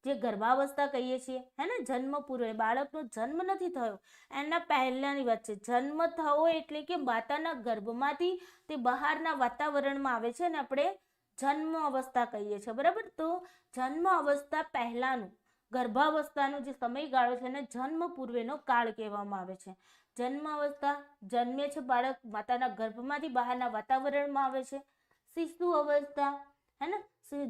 જે ગર્ભાવસ્થા કહીએ છીએ, હે ને? જન્મ પૂર્વે, બાળકનો જન્મ નથી થયો એના પહેલાની વાત છે. જન્મ થવો એટલે કે માતાના ગર્ભમાંથી તે બહારના વાતાવરણમાં આવે છે અને આપણે જન્મ અવસ્થા કહીએ છીએ, બરાબર. તો જન્મ અવસ્થા પહેલાનું, ગર્ભાવસ્થાનો જે સમયગાળો છે એને જન્મ પૂર્વેનો કાળ કહેવામાં આવે છે. જન્મ અવસ્થા, જન્મે છે બાળક, માતાના ગર્ભમાંથી બહારના વાતાવરણમાં આવે છે. શિશુ અવસ્થા, હે ને?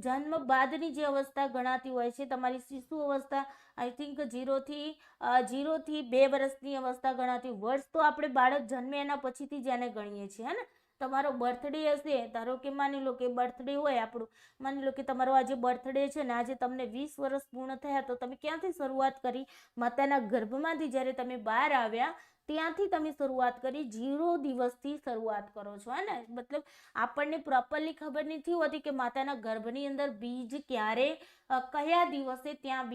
જન્મ બાદની જે અવસ્થા ગણાતી હોય છે તમારી શિશુ અવસ્થા, આઈ થિંક 0 થી 2 વર્ષની અવસ્થા ગણાતી. વર્ષ તો આપણે બાળક જન્મે એના પછીથી જ એને ગણીએ છીએ, હે ને? તમારો બર્થડે હશે, ધારો કે માની લો કે બર્થડે હોય આપણું, માની લો કે તમારો આજે બર્થડે છે ને આજે તમને 20 વર્ષ પૂર્ણ થયા, તો તમે ક્યાંથી શરૂઆત કરી? માતાના ગર્ભમાંથી જ્યારે તમે બહાર આવ્યા ત્યાંથી તમે શરૂઆત કરી, 0 દિવસથી શરૂઆત કરો છો, હે ને? મતલબ આપણને પ્રોપરલી ખબર નથી હોતી કે માતાના ગર્ભની અંદર બીજ ક્યારે, કયા દિવસે ત્યાં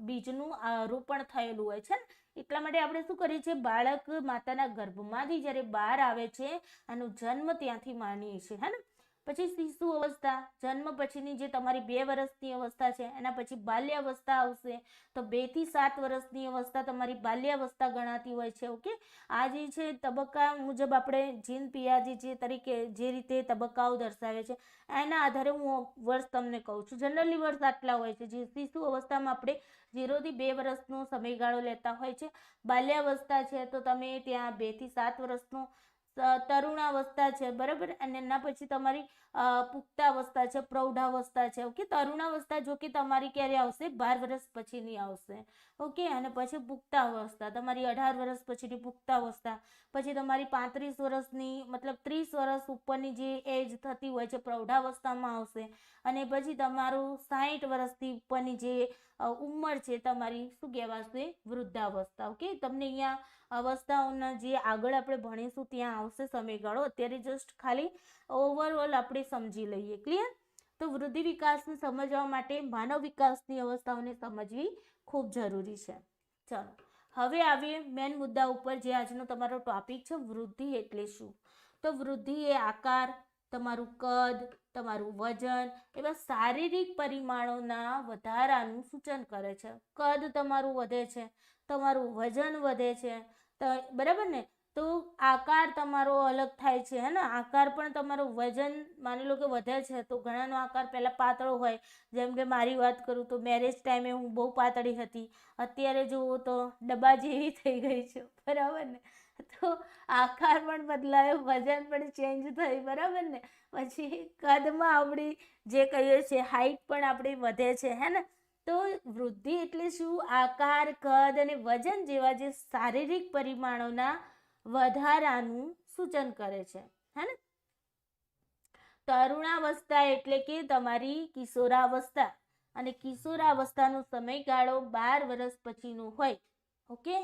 બીજનું રોપણ થયેલું હોય છે. એટલા માટે આપણે શું કરીએ છીએ? બાળક માતાના ગર્ભમાંથી જ્યારે બહાર આવે છે આનો જન્મ ત્યાંથી માનીએ છીએ, હે ને? પછી શિશુ અવસ્થા, જન્મ પછીની જે તમારી 2 વર્ષની અવસ્થા છે, એના પછી બાલ્યાવસ્થા આવશે. તો 2 થી 7 વર્ષની અવસ્થા તમારી બાલ્યાવસ્થા ગણાતી હોય છે. ઓકે, આ જે છે તબક્કા મુજબ આપણે જીન પિયાજે જે તરીકે જે રીતે તબક્કાઓ દર્શાવે છે એના આધારે હું વર્ષ તમને કહું છું. જનરલી વર્ષ આટલા હોય છે. જે શિશુ અવસ્થામાં આપણે 0 થી 2 વર્ષનો સમયગાળો લેતા હોય છે. બાલ્યાવસ્થા છે તો તમે ત્યાં 2 થી 7 વર્ષનો, તરુણાવસ્થા છે, બરાબર. અને એના પછી તમારી પુખ્તાવસ્થા છે, પ્રૌઢાવસ્થા છે. ઓકે, તરુણાવસ્થા જો કે તમારી ક્યારે આવશે? 12 વર્ષ પછીની આવશે. ઓકે, અને પછી પુખ્તાવસ્થા તમારી 18 વર્ષ પછીની પુખ્તાવસ્થા. પછી તમારી 35 વર્ષની, મતલબ 30 વર્ષ ઉપરની જે એજ થતી હોય છે પ્રૌઢાવસ્થામાં આવશે. અને પછી તમારું 60 વર્ષથી ઉપરની જે ઉંમર છે તમારી શું કહેવાશે? વૃદ્ધાવસ્થા. ઓકે, તમને અહીંયા અવસ્થાઓના જે આગળ આપણે ભણીશું ત્યાં આવશે સમયગાળો. અત્યારે જસ્ટ ખાલી ઓવરઓલ આપણે સમજી લઈએ. ક્લિયર? તો વૃદ્ધિ વિકાસને સમજવા માટે માનવ વિકાસની અવસ્થાઓને સમજવી ખૂબ જરૂરી છે. ચાલો હવે આવીએ મેન મુદ્દા ઉપર, જે આજનો તમારો ટોપિક છે, વૃદ્ધિ એટલે શું? તો વૃદ્ધિ એ આકાર, તમારું કદ, તમારું વજન, એવા શારીરિક પરિમાણોના વધારાનું સૂચન કરે છે. કદ તમારું વધે છે, તમારું વજન વધે છે, બરાબર ને? તો આકાર તમારો અલગ થાય છે, હે ને? આકાર પણ તમારો, વજન માની લો કે વધે છે તો ઘણાનો આકાર પહેલાં પાતળો હોય. જેમ કે મારી વાત કરું તો મેરેજ ટાઈમે હું બહુ પાતળી હતી, અત્યારે જુઓ તો ડબ્બા જેવી થઈ ગઈ છું, બરાબર ને? તો આકાર પણ બદલાયો, વજન પણ ચેન્જ થયું, બરાબર ને. પછી કદમાં આપણી જે કહીએ છીએ હાઈટ પણ આપણી વધે છે, હે ને. તો વૃદ્ધિ એટલે શું? આકાર, કદ અને વજન જેવા જે શારીરિક પરિમાણોના વધારાનું સૂચન કરે છે, હે ને. તરુણાવસ્થા એટલે કે તમારી કિશોરાવસ્થા, અને કિશોરાવસ્થાનો સમયગાળો 12 વર્ષ પછીનો હોય. ઓકે,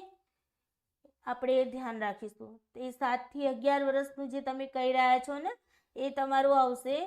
આપણે ધ્યાન રાખીશું. એ 7 થી 11 વર્ષનું જે તમે કહી રહ્યા છો ને, એ તમારું આવશે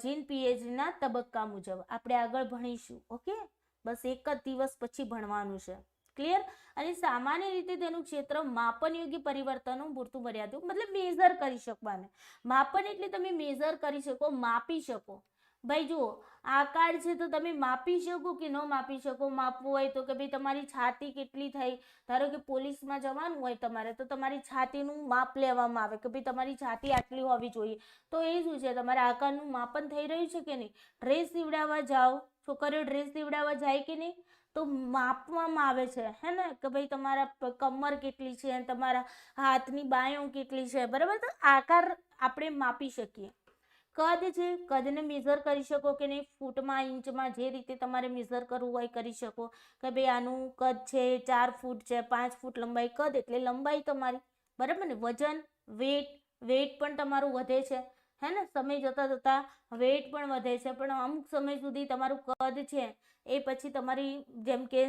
જીન પીએચડીના તબક્કા મુજબ. આપણે આગળ ભણીશું. ઓકે, બસ એક જ દિવસ પછી ભણવાનું છે. ક્લિયર? અને સામાન્ય રીતે તેનું ક્ષેત્ર માપન યોગ્ય પરિવર્તનો પૂરતું મર્યાદિત, મતલબ મેઝર કરી શકવાને. માપન એટલે તમે મેઝર કરી શકો, માપી શકો. ભાઈ જુઓ, આકાર છે તો તમે માપી શકો કે ન માપી શકો? માપવું હોય તો કે ભાઈ તમારી છાતી કેટલી થઈ, ધારો કે પોલીસમાં જવાનું હોય તમારે, તો તમારી છાતીનું માપ લેવામાં આવે કે ભાઈ તમારી છાતી આટલી હોવી જોઈએ. તો એ શું છે, તમારા આકારનું માપન થઈ રહ્યું છે કે નહીં. ડ્રેસ સીવડાવવા જાઓ, છોકરીઓ ડ્રેસ સીવડાવવા જાય કે નહીં, તો માપવામાં આવે છે, હે ને, કે ભાઈ તમારા કમર કેટલી છે, તમારા હાથની બાંયો કેટલી છે, બરાબર. તો આકાર આપણે માપી શકીએ. કદ છે, કદને મેઝર કરી શકો કે નહીં, ફૂટમાં, ઇંચમાં, જે રીતે તમારે મેઝર કરવું હોય કરી શકો કે ભાઈ આનું કદ છે 4 ફૂટ છે, 5 ફૂટ લંબાઈ. કદ એટલે લંબાઈ તમારી, બરાબર ને. વજન, વેટ પણ તમારું વધે છે, હે ને. સમય જતા જતા વેટ પણ વધે છે, પણ અમુક સમય સુધી તમારું કદ છે એ પછી તમારી, જેમ કે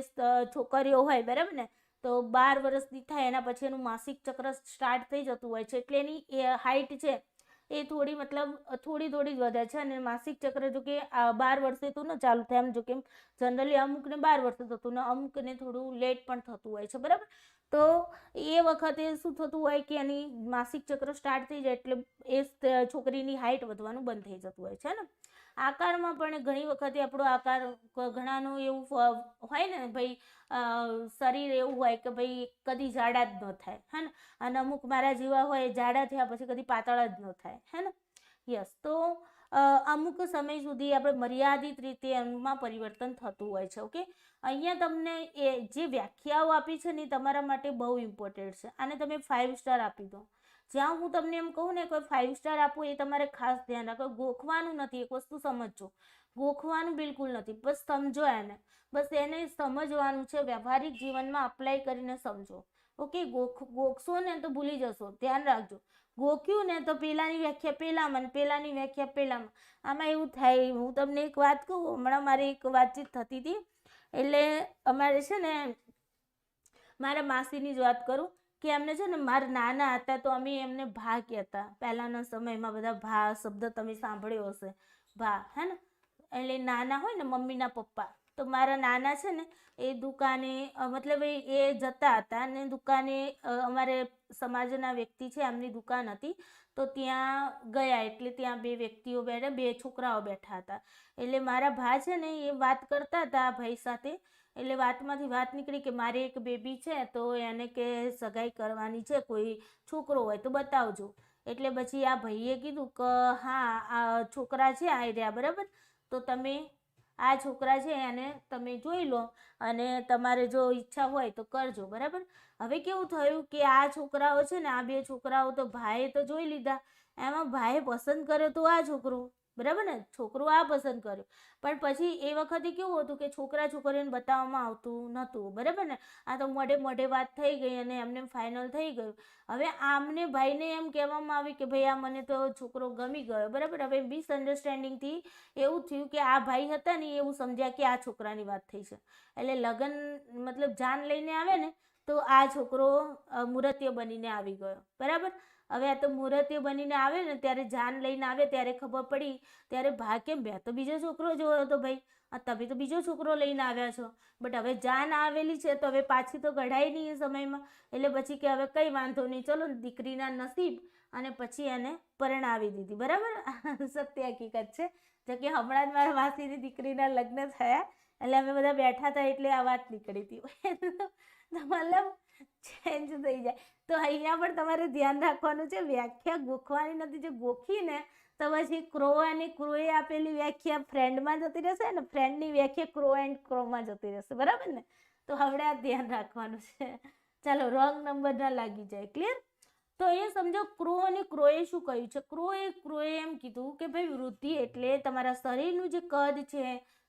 છોકરીઓ હોય, બરાબર ને, તો 12 વર્ષની થાય એના પછી એનું માસિક ચક્ર સ્ટાર્ટ થઈ જતું હોય છે, એટલે એની હાઈટ છે એ થોડી, મતલબ થોડી જ વધે છે. અને માસિક ચક્ર જો કે 12 વર્ષે તો ન ચાલુ થાય એમ, જો કે જનરલી અમુકને 12 વર્ષે થતું ને અમુકને થોડું લેટ પણ થતું હોય છે, બરાબર. તો એ વખતે શું થતું હોય કે એની માસિક ચક્ર સ્ટાર્ટ થઈ જાય એટલે એ છોકરીની હાઈટ વધવાનું બંધ થઈ જતું હોય છે ને. આકારમાં પણ ઘણી વખતે આપણો આકાર ઘણાનું એવું હોય ને ભાઈ, શરીર એવું હોય કે ભાઈ કદી જાડા જ ન થાય, હે ને. અને અમુક મારા જેવા હોય, જાડા થયા પછી કદી પાતળા જ ન થાય, હે ને. યસ. તો અમુક સમય સુધી આપણે મર્યાદિત રીતે એમાં પરિવર્તન થતું હોય છે. ઓકે, અહીંયા તમને એ જે વ્યાખ્યાઓ આપી છે ને તમારા માટે બહુ ઇમ્પોર્ટન્ટ છે. આને તમે 5 સ્ટાર આપી દો. જ્યાં હું તમને એમ કહું ને કોઈ 5 સ્ટાર આપો, એ તમારે ખાસ ધ્યાન રાખો. ગોખવાનું નથી, એક વસ્તુ સમજજો. ગોખવાનું બિલકુલ નથી, બસ સમજો એને. બસ એને સમજવાનું છે, વ્યવહારિક જીવનમાં અપ્લાય કરીને સમજો. ઓકે, ગોખશો ને તો ભૂલી જશો, ધ્યાન રાખજો. ગોખ્યું ને તો પેલાની વ્યાખ્યા પેલામાં, પેલાની વ્યાખ્યા પેલામાં. આમાં એવું થાય. હું તમને એક વાત કહું, હમણાં મારી એક વાતચીત થતી હતી, એટલે અમારે છે ને, મારા માસીની જ વાત કરું કે એમને છે ને, મારા નાના હતા તો અમે એમને ભા કહેતા. પહેલાના સમયમાં બધા ભા શબ્દ તમે સાંભળ્યો હશે, ભા, હે ને. એટલે નાના હોય ને, મમ્મીના પપ્પા. તો મારા નાના છે ને, એ દુકાને, મતલબ એ જતા હતા અને દુકાને અમારે સમાજના વ્યક્તિ છે, એમની દુકાન હતી, તો ત્યાં ગયા. એટલે ત્યાં 2 વ્યક્તિઓ બેઠા, 2 છોકરાઓ બેઠા હતા. એટલે મારા ભા છે ને, એ વાત કરતા હતા આ ભાઈ સાથે. એટલે વાતમાંથી વાત નીકળી કે મારે એક બેબી છે, તો એને કે સગાઈ કરવાની છે, કોઈ છોકરો હોય તો બતાવજો. એટલે પછી આ ભાઈએ કીધું કે હા, આ છોકરા છે આ રહ્યા, બરાબર. તો તમે આ છોકરા છે એને તમે જોઈ લો, અને તમારે જો ઈચ્છા હોય તો કરજો, બરાબર. હવે કેવું થયું કે આ છોકરાઓ છે ને, આ 2 છોકરાઓ તો ભાઈએ તો જોઈ લીધા, એમાં ભાઈએ પસંદ કર્યો તો આ છોકરો, બરાબર ને. છોકરો આ પસંદ કર્યો, પણ પછી એ વખતે કેવું હતું કે છોકરા છોકરીઓને બતાવવામાં આવતું નહોતું, બરાબર ને. આ તો મોઢે વાત થઈ ગઈ અને એમને ફાઇનલ થઈ ગયું. હવે આમને ભાઈને એમ કહેવામાં આવ્યું કે ભાઈ આ મને તો છોકરો ગમી ગયો, બરાબર. હવે મિસઅન્ડરસ્ટેન્ડિંગથી એવું થયું કે આ ભાઈ હતા ને એવું સમજ્યા કે આ છોકરાની વાત થઈ છે. એટલે લગ્ન, મતલબ જાન લઈને આવે ને, તો આ છોકરો મૂર્તિય બનીને આવી ગયો, બરાબર. હવે આ તો મૂર્તિય બનીને આવે ને, ત્યારે જાન લઈને આવે ત્યારે ખબર પડી, ત્યારે ભા કેમ બે તો બીજો છોકરો જોયો હતો ભાઈ, તમે તો બીજો છોકરો લઈને આવ્યા છો, બટ હવે જાન આવેલી છે તો હવે પાછી તો કઢાય નહીં એ સમયમાં. એટલે પછી કે હવે કંઈ વાંધો નહીં, ચલો દીકરીના નસીબ, અને પછી એને પરણાવી દીધી, બરાબર. સત્ય હકીકત છે. જો કે હમણાં જ મારા માસીની દીકરીના લગ્ન થયા, એટલે અમે બધા બેઠા હતા, એટલે આ વાત નીકળી હતી. મતલબ ચેન્જ થઈ જાય. તો અહીંયા પણ તમારે ધ્યાન રાખવાનું છે, વ્યાખ્યા ગોખવાની નથી. જો ગોખીને તો પછી ક્રો અને ક્રોએ આપેલી વ્યાખ્યા ફ્રેન્ડમાં જતી રહેશે, ને ફ્રેન્ડની વ્યાખ્યા ક્રો એન્ડ ક્રોમાં જતી રહેશે, બરાબર ને. તો હવે આ ધ્યાન રાખવાનું છે. ચાલો રોંગ નંબર ના લાગી જાય. ક્લિયર? તો એ સમજો ક્રો અને ક્રોએ શું કહ્યું છે? ક્રોએ એમ કીધું કે ભાઈ વૃદ્ધિ એટલે તમારા શરીરનું જે કદ છે,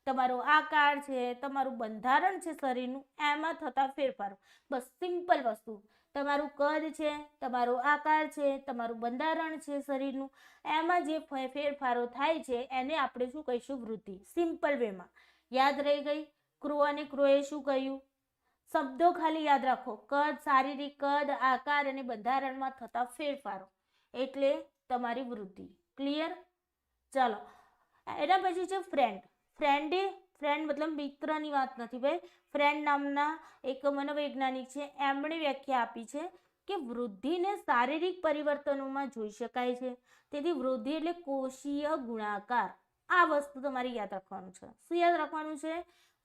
તમારો આકાર છે, તમારું બંધારણ છે શરીરનું, એમાં થતા ફેરફારો. બસ સિમ્પલ વસ્તુ. તમારું કદ છે, તમારો આકાર છે, તમારું બંધારણ છે શરીરનું, એમાં જે ફેરફારો થાય છે એને આપણે શું કહીશું? વૃદ્ધિ. સિમ્પલ વેમાં યાદ રહી ગઈ. ક્રો અને ક્રોએ શું કહ્યું? શબ્દો ખાલી યાદ રાખો. કદ, શારીરિક કદ, આકાર અને બંધારણમાં થતા ફેરફારો એટલે તમારી વૃદ્ધિ. ક્લિયર? ચાલો, એના પછી છે ફ્રેન્ડ. ફ્રેન્ડ મતલબ મિત્રની વાત નથી ભાઈ. ફ્રેન્ડ નામના એક મનોવૈજ્ઞાનિક છે, એમણે વ્યાખ્યા આપી છે કે વૃદ્ધિને શારીરિક પરિવર્તનોમાં જોઈ શકાય છે. તેથી વૃદ્ધિ એટલે કોષીય ગુણાકાર. આ વસ્તુ તમારે યાદ રાખવાનું છે. શું યાદ રાખવાનું છે?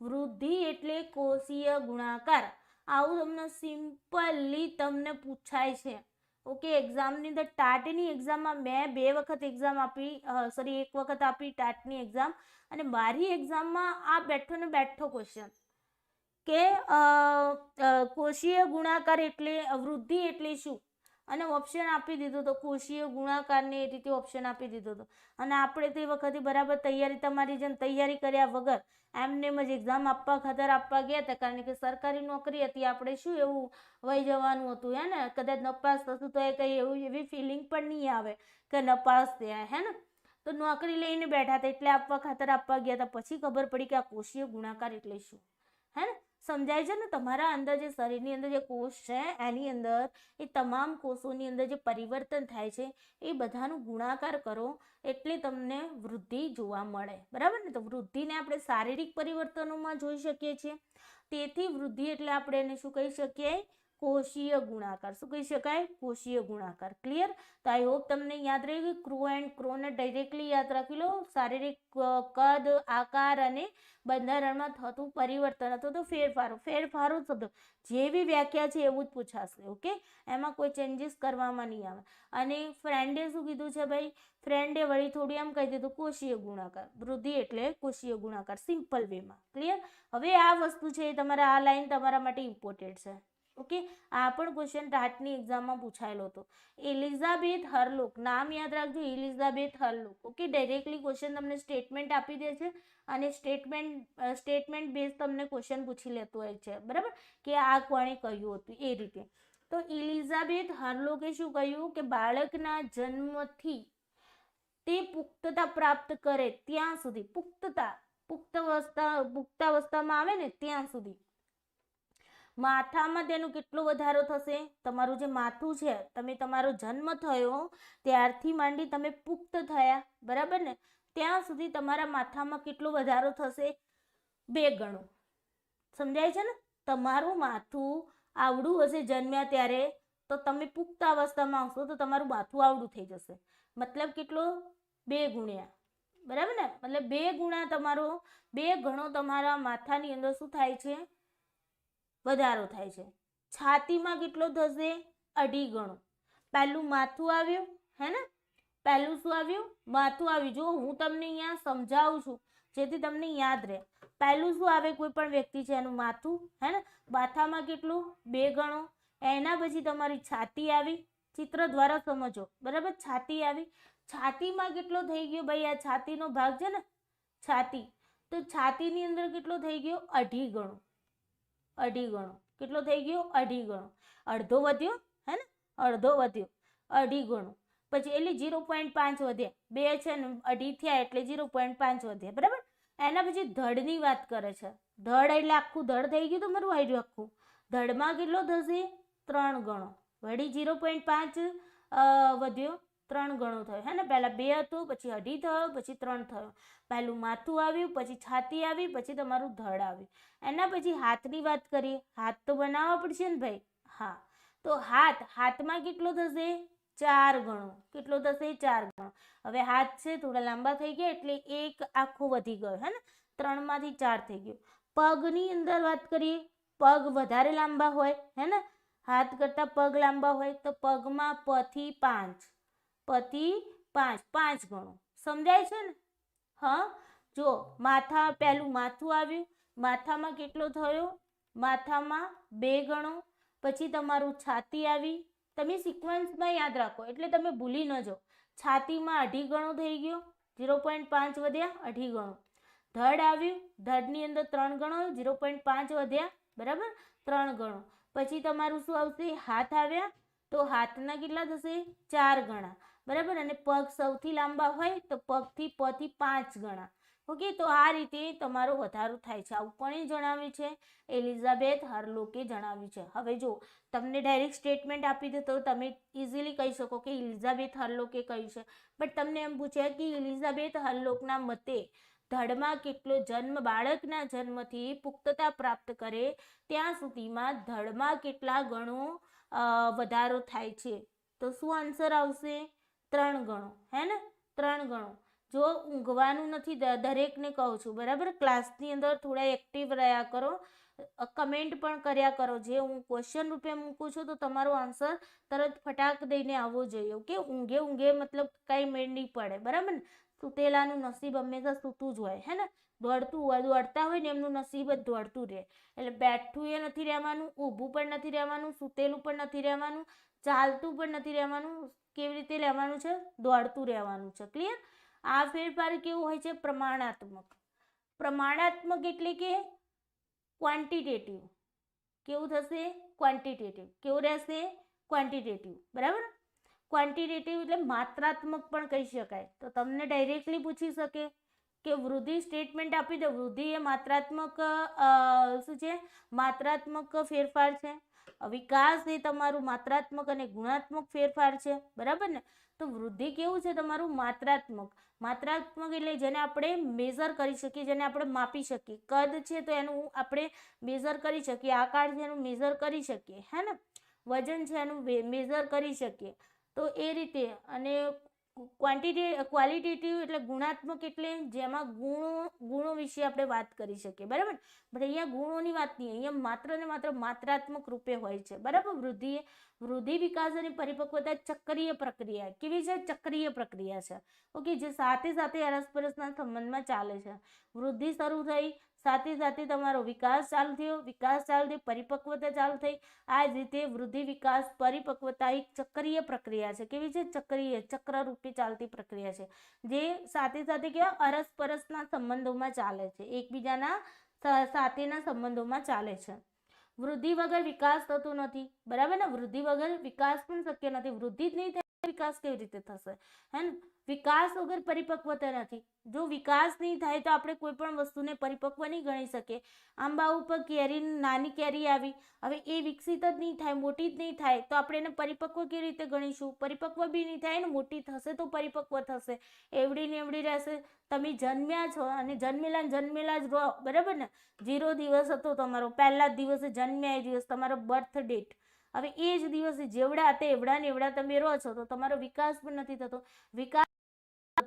વૃદ્ધિ એટલે કોષીય ગુણાકાર. આવું તમને સિમ્પલી તમને પૂછાય છે. ઓકે, એક્ઝામની અંદર ટાટની એક્ઝામમાં મેં 2 વખત એક્ઝામ આપી, સોરી 1 વખત આપી ટાટની એક્ઝામ, અને મારી એક્ઝામમાં આ બેઠો ને બેઠો ક્વેશ્ચન કે કોષીય ગુણાકાર એટલે વૃદ્ધિ એટલે શું, અને ઓપ્શન આપી દીધો હતો કોષીય ગુણાકારને એ રીતે ઓપ્શન આપી દીધો હતો. અને આપણે તે વખતે બરાબર તૈયારી, તમારી જેમ તૈયારી કર્યા વગર એમને જ એક્ઝામ આપવા ખાતર આપવા ગયા હતા, કારણ કે સરકારી નોકરી હતી. આપણે શું એવું વહી જવાનું હતું, હે ને? કદાચ નપાસ થતું તો એ કંઈ એવી ફિલિંગ પણ નહીં આવે કે નપાસ થયા, હે ને? તો નોકરી લઈને બેઠા હતા એટલે આપવા ખાતર આપવા ગયા હતા. પછી ખબર પડી કે આ કોષીય ગુણાકાર એટલે શું, હે ને? સમજાય છે ને? તમારા અંદર જે શરીરની અંદર જે કોષ છે એની અંદર એ તમામ કોષોની અંદર જે પરિવર્તન થાય છે એ બધાનું ગુણાકાર કરો એટલે તમને વૃદ્ધિ જોવા મળે. બરાબર ને? તો વૃદ્ધિને આપણે શારીરિક પરિવર્તનોમાં જોઈ શકીએ છીએ. તેથી વૃદ્ધિ એટલે આપણે એને શું કહી શકીએ? કોષીય ગુણાકાર. શું કહી શકાય? કોષીય ગુણાકાર. ક્લિયર? તો આઈ હોપ તમને યાદ રહી ગયું. ક્રો એન્ડ ક્રોને ડાયરેક્ટલી યાદ રાખી લો. શારીરિક કદ, આકાર અને બંધારણમાં થતું પરિવર્તન અથવા તો ફેરફારો શબ્દ જેવી વ્યાખ્યા છે એવું જ પૂછાશે. ઓકે, એમાં કોઈ ચેન્જીસ કરવામાં નહીં આવે. અને ફ્રેન્ડે શું કીધું છે ભાઈ? ફ્રેન્ડે વળી થોડી એમ કહી દીધું કોષીય ગુણાકાર. વૃદ્ધિ એટલે કોષીય ગુણાકાર, સિમ્પલ વેમાં. ક્લિયર? હવે આ વસ્તુ છે તમારા, આ લાઈન તમારા માટે ઇમ્પોર્ટન્ટ છે. ઓકે, આ પણ ક્વેશ્ચન ટાટની એક્ઝામમાં પૂછાયેલો હતો. એલિઝાબેથ હરલોક, નામ યાદ રાખજો, એલિઝાબેથ હરલોક. ઓકે, ડાયરેક્ટલી ક્વેશ્ચન તમને સ્ટેટમેન્ટ આપી દે છે અને સ્ટેટમેન્ટ બેઝ તમને ક્વેશ્ચન પૂછી લેતો હોય છે. બરાબર? કે આ કોણે કહ્યું હતું એ રીતે. તો એલિઝાબેથ હરલોકે શું કહ્યું કે બાળકના જન્મથી તે પુખ્તતા પ્રાપ્ત કરે ત્યાં સુધી, પુખ્તાવસ્થામાં આવે ને ત્યાં સુધી માથામાં તેનો કેટલો વધારો થશે? તમારું જે માથું છે, તમે તમારો જન્મ થયો ત્યારથી માંડી તમે પુખ્ત થયા, બરાબર ને, ત્યાં સુધી તમારા માથામાં કેટલો વધારો થશે? 2 ગણો. સમજાય છે ને? તમારું માથું આવડું હશે જન્મ્યા ત્યારે, તો તમે પુખ્ત અવસ્થામાં આવશો તો તમારું માથું આવડું થઈ જશે. મતલબ કેટલો? 2 ગુણ્યા. બરાબર ને? મતલબ 2 ગુણા તમારો, 2 ગણો તમારા માથાની અંદર શું થાય છે? વધારો થાય છે. છાતીમાં કેટલો થશે? 2.5 ગણો. પહેલું માથું આવ્યું, હે ને? પહેલું શું આવ્યું? માથું આવ્યું. જો હું તમને અહીંયા સમજાવું છું જેથી તમને યાદ રહે. પહેલું શું આવે? કોઈ પણ વ્યક્તિ છે એનું માથું, હે ને? માથામાં કેટલું? 2 ગણો. એના પછી તમારી છાતી આવી. ચિત્ર દ્વારા સમજો. બરાબર? છાતી આવી. છાતીમાં કેટલો થઈ ગયો ભાઈ? આ છાતીનો ભાગ છે ને, છાતી. તો છાતીની અંદર કેટલો થઈ ગયો? 2.5 ગણો. 2.5 ગણો. કેટલો થઈ ગયો? 2.5 ગણો. અડધો વધ્યો, હે ને? અડધો વધ્યો. 2.5 ગણો. પછી એટલે 0.5 વધ્યા. 2 છે ને 2.5 થયા એટલે 0.5 વધ્યા. બરાબર? એના પછી ધડની વાત કરે છે. ધડ એટલે આખું ધડ થઈ ગયું તમારું, આવ્યું આખું. ધડમાં કેટલો થશે? 3 ગણો. વળી 0.5 વધ્યો, 3 ગણો થયો, હે ને? પહેલા 2 હતો, પછી 2.5 થયો, પછી 3 થયો. પહેલું માથું આવ્યું, પછી છાતી આવી, પછી તમારું ધડ આવ્યું. એના પછી હાથની વાત કરીએ. હાથ તો બનાવવા પડશે ને ભાઈ? હા. તો હાથમાં કેટલો થશે? 4 ગણો. કેટલો થશે? 4 ગણો. હવે હાથ છે થોડા લાંબા થઈ ગયા એટલે 1 આખો વધી ગયો, હે ને? 3 માંથી 4 થઈ ગયો. પગની અંદર વાત કરીએ. પગ વધારે લાંબા હોય, હે ને? હાથ કરતા પગ લાંબા હોય તો પગમાં પથી 5, 5 ગણો. સમજાય છે ને? હા. જો પહેલું માથું આવ્યું. માથામાં કેટલો થયો? માથામાં 2 ગણો. પછી તમારું છાતી આવી, તમે સિક્વન્સમાં યાદ રાખો એટલે તમે ભૂલી ન જાઓ. છાતીમાં 2.5 ગણો થઈ ગયો, 0.5 વધ્યા 2.5 ગણો. ધડ આવ્યું, ધડની અંદર 3 ગણો, 0.5 વધ્યા, બરાબર, 3 ગણો. પછી તમારું શું આવશે? હાથ આવ્યા તો હાથના કેટલા થશે? 4 ગણા, બરાબર. અને પગ સૌથી લાંબા હોય તો પગથી 5 ગણા. ઓકે, તો આ રીતે તમારો વધારો થાય છે. આવું કોણે જણાવ્યું છે? એલિઝાબેથ હાર્લોકે જણાવ્યું છે. હવે જો તમને ડાયરેક્ટ સ્ટેટમેન્ટ આપી દે તો તમે ઇઝીલી કહી શકો કે એલિઝાબેથ હાર્લોકે કહ્યું છે. બટ તમને એમ પૂછે કે એલિઝાબેથ હાર્લોકના મતે ધડમાં કેટલો જન્મ, બાળકના જન્મથી પુખ્તતા પ્રાપ્ત કરે ત્યાં સુધીમાં ધડમાં કેટલા ગણો વધારો થાય છે? તો શું આન્સર આવશે? 3 ગણો, હે ને? 3 ગણો. જો ઊંઘવાનું નથી, દરેકને કહું છું, બરાબર. ક્લાસની અંદર થોડા એક્ટિવ રહ્યા કરો, કમેન્ટ પણ કર્યા કરો. જે હું ક્વેશ્ચન રૂપે મૂકું છું તો તમારો આન્સર તરત ફટાક દઈને આવવો જોઈએ. ઓકે, ઊંઘે મતલબ કઈ મેળ નહીં પડે, બરાબર ને? સુતેલાનું નસીબ હંમેશા સૂતું જ હોય, હે ને? દોડતા હોય ને એમનું નસીબ જ દોડતું રહે. એટલે બેઠું એ નથી રહેવાનું, ઊભું પણ નથી રહેવાનું, સૂતેલું પણ નથી રહેવાનું, ચાલતું પણ નથી રહેવાનું. કેવી રીતે રહેવાનું છે? દોડતું રહેવાનું છે. ક્લિયર? આ ફેરફાર કેવું હોય છે? પ્રમાણાત્મક. પ્રમાણાત્મક એટલે કે ક્વોન્ટિટેટિવ. કેવું થશે? ક્વોન્ટિટેટિવ. કેવું રહેશે? ક્વોન્ટિટેટિવ, બરાબર. ક્વોન્ટિટેટિવ એટલે માત્રાત્મક પણ કહી શકાય. તો તમને ડાયરેક્ટલી પૂછી શકે કે વૃદ્ધિ સ્ટેટમેન્ટ આપી દે, વૃદ્ધિ એ માત્રાત્મક શું છે? માત્રાત્મક ફેરફાર છે. વિકાસ એ તમારું માત્રાત્મક અને ગુણાત્મક ફેરફાર છે, બરાબર ને? તો વૃદ્ધિ કેવું છે? તમારું માત્રાત્મક. માત્રાત્મક એટલે જેને આપણે મેઝર કરી શકીએ, જેને આપણે માપી શકીએ. કદ છે તો એનું આપણે મેઝર કરી શકીએ, આકાર છે એનું મેઝર કરી શકીએ, હે ને? વજન છે એનું મેઝર કરી શકીએ. તો એ રીતે. અને ક્વોલિટેટિવ એટલે ગુણાત્મક એટલે જેમાં ગુણો વિશે આપણે વાત કરી શકીએ, બરાબર. બટ અહીંયા ગુણોની વાત નહીં, અહીંયા માત્ર ને માત્ર માત્રાત્મક રૂપે હોય છે, બરાબર. વૃદ્ધિ, વિકાસ અને પરિપક્વતા ચક્રીય પ્રક્રિયા. કેવી છે? ચક્રીય પ્રક્રિયા છે. ઓકે, જે સાથે સાથે અરસપરસના સંબંધમાં ચાલે છે. વૃદ્ધિ શરૂ થઈ, સાથે સાથે તમારો વિકાસ ચાલુ થયો, પરિપક્વતા ચાલુ થઈ. આ જ રીતે વૃદ્ધિ, વિકાસ, પરિપક્વતા એક ચક્રીય પ્રક્રિયા છે. કેવી છે? ચક્રીય, ચક્ર રૂપે ચાલતી પ્રક્રિયા છે, જે સાથે સાથે કેવા અરસપરસના સંબંધોમાં ચાલે છે, એકબીજાના સાથેના સંબંધોમાં ચાલે છે. વૃદ્ધિ વગર વિકાસ થતો નથી, બરાબર ને? વૃદ્ધિ વગર વિકાસ પણ શક્ય નથી. વૃદ્ધિ જ નહીં થાય વિકાસ કેવી રીતે થશે? હે ને? વિકાસ વગર પરિપક્વતા નથી. જો વિકાસ નહીં થાય તો આપણે કોઈ પણ વસ્તુને પરિપક્વ નહીં ગણી શકીએ. આંબા ઉપર કેરી, નાની કેરી આવી, હવે એ વિકસિત જ નહીં થાય, મોટી જ નહીં થાય તો આપણે એને પરિપક્વ કેવી રીતે ગણીશું? પરિપક્વ બી નહીં થાય ને મોટી થશે તો પરિપક્વ થશે. એવડી ને એવડી રહેશે. તમે જન્મ્યા છો અને જન્મેલા જ રહો, બરાબર ને? 0 દિવસ હતો તમારો, પહેલા જ દિવસે જન્મ્યા એ દિવસ તમારો બર્થ ડેટ. હવે એ જ દિવસે જેવડા હતા એવડા ને એવડા તમે રહો છો તો તમારો વિકાસ પણ નથી થતો. વિકાસ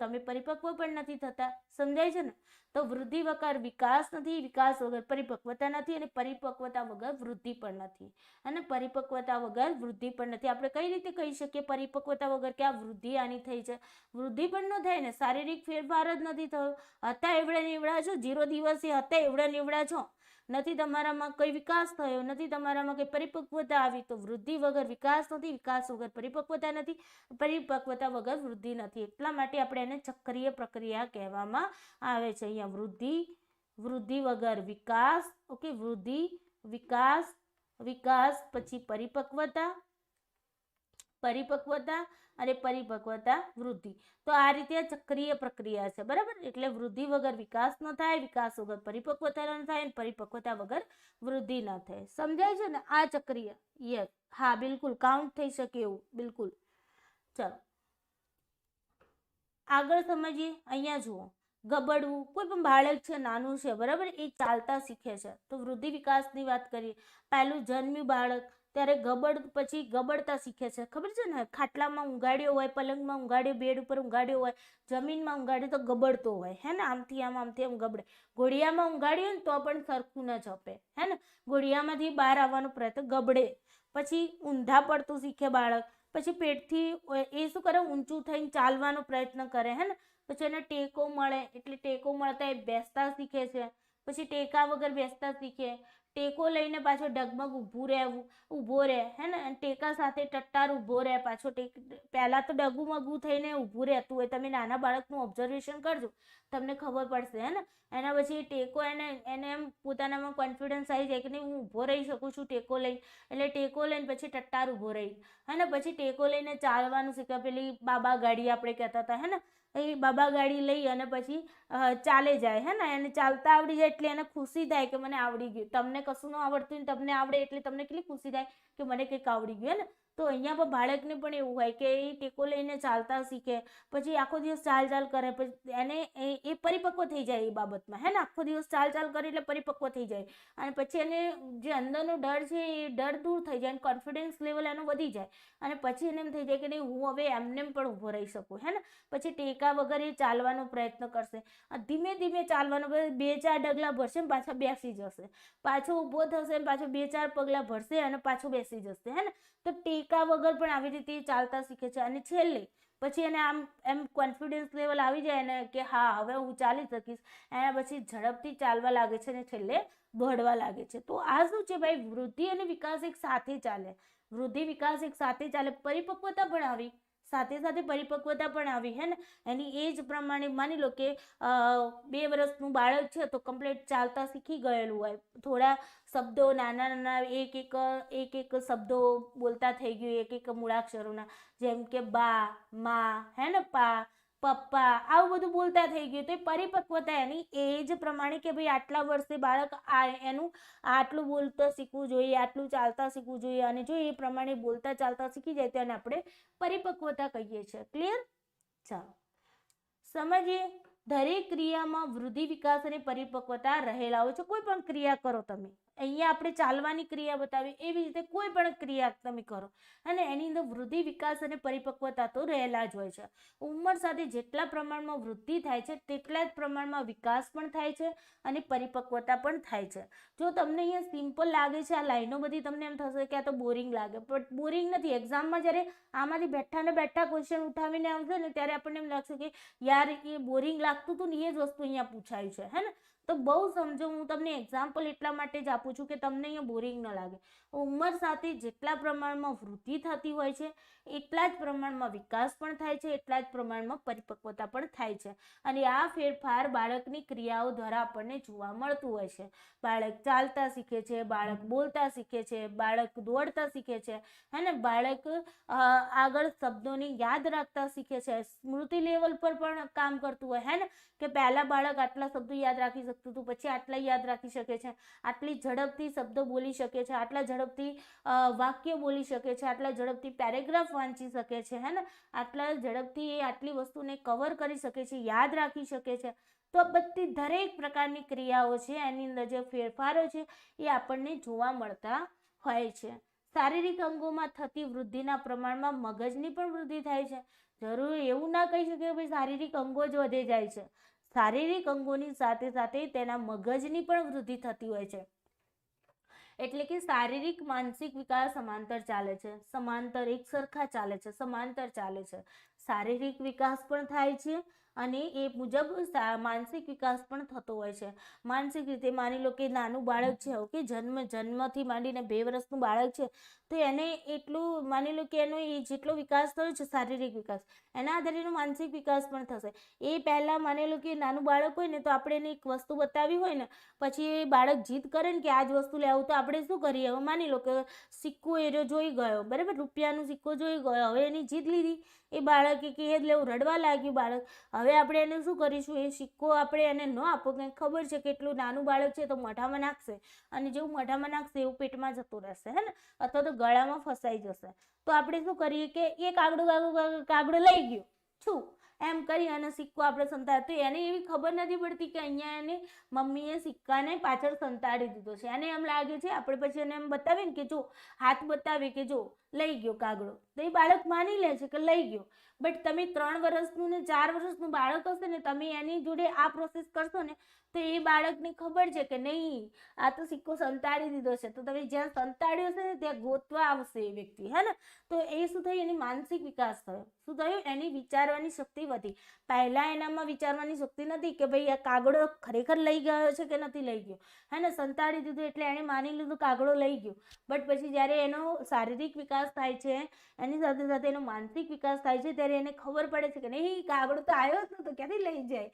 તમે પરિપક્વ પણ નથી થતા. સમજાય છે ને? તો વૃદ્ધિ વગર વિકાસ નથી, વિકાસ વગર પરિપક્વતા નથી, અને પરિપક્વતા વગર વૃદ્ધિ પણ નથી, અને પરિપક્વતા વગર વૃદ્ધિ પણ નથી. આપણે કઈ રીતે કહી શકીએ પરિપક્વતા વગર કે આ વૃદ્ધિ આની થઈ છે? વૃદ્ધિ પણ ન થાય ને, શારીરિક ફેરફાર જ નથી થયો. હતા એવડા ને એવડા છો, 0 દિવસે હતા એવડા ને એવડા છો, નથી તમારામાં કઈ વિકાસ થયો, નથી તમારામાં કઈ પરિપક્વતા આવી. તો વૃદ્ધિ વગર વિકાસ નથી, વિકાસ વગર પરિપક્વતા નથી, પરિપક્વતા વગર વૃદ્ધિ નથી. એટલા માટે આપણે એને ચક્રીય પ્રક્રિયા કહેવામાં આવે છે. અહીંયા વૃદ્ધિ વગર વિકાસ, ઓકે, વૃદ્ધિ, વિકાસ પછી પરિપક્વતા અને પરિપક્વતા, વૃદ્ધિ. તો આ રીતે ચક્રીય પ્રક્રિયા છે, બરાબર. એટલે વૃદ્ધિ વગર વિકાસ ન થાય, વિકાસ વગર પરિપક્વતા ન થાય, અને પરિપક્વતા વગર વૃદ્ધિ ન થાય. સમજાય છે ને? આ ચક્રીય. યસ, હા, બિલકુલ કાઉન્ટ થઈ શકે એવું, બિલકુલ. ચલો આગળ સમજીએ. અહીંયા જુઓ, ગબડવું. કોઈ પણ બાળક છે, નાનું છે, બરાબર, એ ચાલતા શીખે છે. તો વૃદ્ધિ વિકાસની વાત કરીએ. પહેલું જન્મ્યું બાળક ત્યારે પછી ગબડતા શીખે છે. ખબર છે ને? ખાટલામાં ઊંઘાડ્યો હોય, પલંગમાં ઊંઘાડ્યો, બેડ ઉપર ઊંઘાડ્યો હોય, જમીનમાં ઊંઘાડ્યો તો ગબડતો હોય, હે ને? આમથી આમ ગબડે. ઘોડિયામાં ઊંઘાડ્યો ને તો પણ સરખું ન જપે, હે ને? ઘોડિયામાંથી બહાર આવવાનો પ્રયત્ન, ગબડે. પછી ઊંધા પડતું શીખે બાળક. પછી પેટથી એ શું કરે? ઊંચું થઈને ચાલવાનો પ્રયત્ન કરે, હે ને? પછી એને ટેકો મળે, એટલે ટેકો મળતા એ બેસતા શીખે છે. પછી ટેકા વગર બેસતા શીખે. ટેકો લઈને પાછો ડગમગ ઊભો રહે હે ને, ટેકા સાથે ટટ્ટાર ઊભો રહે, પાછો પહેલા તો ડગુમગું થઈને ઊભું રહેતું હોય. તમે નાના બાળકનું ઓબ્ઝર્વેશન કરજો, તમને ખબર પડશે હે ને. એના પછી ટેકો એને એમ પોતાનામાં કોન્ફિડન્સ આવી જાય કે નહીં હું ઊભો રહી શકું છું ટેકો લઈને, એટલે ટેકો લઈને પછી ટટ્ટાર ઊભો રહી હે ને. પછી ટેકો લઈને ચાલવાનું શીખે, પેલી બાબા ગાડી આપણે કહેતા હતા હે ને, એ બાબા ગાડી લઈ અને પછી ચાલે જાય હે ને. એને ચાલતા આવડી જાય એટલે એને ખુશી થાય કે મને આવડી ગયું. તમને કશું ન આવડતું ને તમને આવડે એટલે તમને કેટલી ખુશી થાય કે મને કંઈક આવડી ગયું હે ને. તો અહીંયા પણ બાળકને પણ એવું હોય કે એ ટેકો લઈને ચાલતા શીખે, પછી આખો દિવસ ચાલ કરે, પછી એને એ પરિપક્વ થઈ જાય એ બાબતમાં હે ને. આખો દિવસ ચાલ કરે એટલે પરિપક્વ થઈ જાય, અને પછી એને જે અંદરનો ડર છે એ ડર દૂર થઈ જાય, કોન્ફિડન્સ લેવલ એનો વધી જાય, અને પછી એને એમ થઈ જાય કે નહીં હું હવે એમને પણ ઊભો રહી શકું હે ને. પછી ટેકા વગર એ ચાલવાનો પ્રયત્ન કરશે, ધીમે ધીમે ચાલવાનો, 2-4 ડગલા ભરશે પાછા બેસી જશે, પાછો ઊભો થશે, પાછો 2-4 પગલા ભરશે અને પાછો બેસી જશે હે ને. તો ટેકા વગર પણ આવી રીતે ચાલતા શીખે છે. અને છેલ્લે પછી એને એમ કોન્ફિડન્સ લેવલ આવી જાય ને કે હા હવે હું ચાલી શકીશ, એના પછી ઝડપથી ચાલવા લાગે છે અને છેલ્લે દોડવા લાગે છે. તો આ શું છે ભાઈ, વૃદ્ધિ અને વિકાસ એક સાથે ચાલે, વૃદ્ધિ વિકાસ એક સાથે ચાલે, પરિપક્વતા પણ આવી, સાથે સાથે પરિપક્વતા પણ આવી હે ને. એની એજ પ્રમાણે માની લો કે 2 વર્ષનું બાળક છે તો કમ્પ્લીટ ચાલતા શીખી ગયેલું હોય, થોડા શબ્દો નાના એક શબ્દો બોલતા થઈ ગયું, એક મૂળાક્ષરોના, જેમ કે બા, માં હે ને, પા, પપ્પા, આવું બધું બોલતા થઈ ગયું. તો એ પરિપક્વતા એની એજ પ્રમાણે કે ભાઈ આટલા વર્ષે બાળક એનું આટલું બોલતા શીખવું જોઈએ, આટલું ચાલતા શીખવું જોઈએ, અને જો એ પ્રમાણે બોલતા ચાલતા શીખી જાય તેને આપણે પરિપક્વતા કહીએ છીએ. ક્લિયર? ચાલો સમજીએ. દરેક ક્રિયામાં વૃદ્ધિ, વિકાસ અને પરિપક્વતા રહેલા હોય છે. કોઈ પણ ક્રિયા કરો તમે, અહીંયા આપણે ચાલવાની ક્રિયા બતાવી, એવી રીતે કોઈ પણ ક્રિયા તમે કરો અને એની અંદર વૃદ્ધિ, વિકાસ અને પરિપક્વતા તો રહેલા જ હોય છે. ઉંમર સાથે જેટલા પ્રમાણમાં વૃદ્ધિ થાય છે તેટલા જ પ્રમાણમાં વિકાસ પણ થાય છે અને પરિપક્વતા પણ થાય છે. જો તમને અહીંયા સિમ્પલ લાગે છે આ લાઈનો બધી, તમને એમ થશે કે આ તો બોરિંગ લાગે, પણ બોરિંગ નથી. એક્ઝામમાં જ્યારે આમાંથી બેઠા ક્વેશ્ચન ઉઠાવીને આવશે ને ત્યારે આપણને એમ લાગશે કે યાર એ બોરિંગ લાગતું હતું ને, એ જ વસ્તુ અહીંયા પૂછાયું છે હે ને. તો બહુ સમજો, હું તમને એક્ઝામ્પલ એટલા માટે જ આપું છું કે તમને અહીંયા બોરિંગ ન લાગે. ઉંમર સાથે જેટલા પ્રમાણમાં વૃદ્ધિ થતી હોય છે એટલા જ પ્રમાણમાં વિકાસ પણ થાય છે, એટલા જ પ્રમાણમાં પરિપક્વતા પણ થાય છે. અને આ ફેરફાર બાળકની ક્રિયાઓ દ્વારા આપણને જોવા મળતું હોય છે. બાળક ચાલતા શીખે છે, બાળક બોલતા શીખે છે, બાળક દોડતા શીખે છે હે ને, બાળક આગળ શબ્દોને યાદ રાખતા શીખે છે, સ્મૃતિ લેવલ પર પણ કામ કરતું હોય હે ને, કે પહેલા બાળક આટલા શબ્દો યાદ રાખી શકતું હતું, પછી આટલા યાદ રાખી શકે છે, આટલી ઝડપથી શબ્દો બોલી શકે છે, આટલા ઝડપથી વાક્ય બોલી શકે છે, આટલા ઝડપથી પેરેગ્રાફ વાંચી શકે છે હે ને, આટલા ઝડપથી એ આટલી વસ્તુને કવર કરી શકે છે, યાદ રાખી શકે છે. તો આ બધી દરેક પ્રકારની ક્રિયાઓ છે એની અંદર જે ફેરફારો છે એ આપણને જોવા મળતા હોય છે. શારીરિક અંગોમાં થતી વૃદ્ધિના પ્રમાણમાં મગજની પણ વૃદ્ધિ થાય છે. જરૂર એવું ના કહી શકીએ કે ભાઈ શારીરિક અંગો જ વધે જાય છે. શારીરિક અંગોની સાથે સાથે તેના મગજની પણ વૃદ્ધિ થતી હોય છે. એટલે કે શારીરિક માનસિક વિકાસ સમાંતર ચાલે છે, સમાંતર એક સરખા ચાલે છે, સમાંતર ચાલે છે. શારીરિક વિકાસ પણ થાય છે અને એ મુજબ માનસિક વિકાસ પણ થતો હોય છે. માનસિક રીતે માની લો કે નાનું બાળક છે, ઓકે, જન્મથી માંડીને 2 વર્ષનું બાળક છે, તો એને એટલું માની લો કે એનો જેટલો વિકાસ થયો છે શારીરિક વિકાસ, એના આધારે એનો માનસિક વિકાસ પણ થશે. એ પહેલાં માની લો કે નાનું બાળક હોય ને તો આપણે એને એક વસ્તુ બતાવી હોય ને, પછી એ બાળક જીદ કરે ને કે આ જ વસ્તુ લેવું, તો આપણે શું કરીએ, હવે માની લો કે સિક્કો એરો જોઈ ગયો, બરાબર, રૂપિયાનો સિક્કો જોઈ ગયો, હવે એની જીદ લીધી, એ બાળકે કે એ લેવું, રડવા લાગ્યું બાળક. હવે આપણે એને શું કરીશું, એ સિક્કો આપણે એને ન આપો, કંઈ ખબર છે કે એટલું નાનું બાળક છે તો મોઢામાં નાખશે, અને જેવું મોઢામાં નાખશે એવું પેટમાં જતું રહેશે હે ને, અથવા તો ગળામાં ફસાઈ જશે. તો આપણે શું કરીએ કે એ કાગડો લઈ ગયો છું એમ કરી અને સિક્કો આપણે સંતાડે, તો એને એવી ખબર નથી પડતી કે અહીંયા એને મમ્મીએ સિક્કાને પાછળ સંતાડી દીધો છે. એને એમ લાગે છે, આપણે પછી એને એમ બતાવીએ ને કે જો, હાથ બતાવીએ કે જો લઈ ગયો કાગડો, તો એ બાળક માની લે છે કે લઈ ગયો. બટ તમે 3 વર્ષનું ને 4 વર્ષનું બાળક હશે ને, તમે એની જોડે આ પ્રોસેસ કરશો ને, તો એ બાળકને ખબર છે કે નહીં, આ તો સિક્કો સંતાડી દીધો છે. તો તમે જ્યાં સંતાડ્યો છે ને ત્યાં ગોતવા આવશે એ વ્યક્તિ, હે ને. તો એ શું થયું, એની માનસિક વિકાસ થયો. શું થયું, એની વિચારવાની શક્તિ વધી. પહેલા એનામાં વિચારવાની શક્તિ નથી કે ભાઈ આ કાગડો ખરેખર લઈ ગયો છે કે નથી લઈ ગયો, હે ને. સંતાડી દીધું એટલે એણે માની લીધું કાગડો લઈ ગયો. બટ પછી જ્યારે એનો શારીરિક વિકાસ થાય છે, એની સાથે સાથે એનો માનસિક વિકાસ થાય છે, ત્યારે એને ખબર પડે છે કે નહીં, કાગડો તો આવ્યો જ નતો, ક્યાંથી લઈ જાય.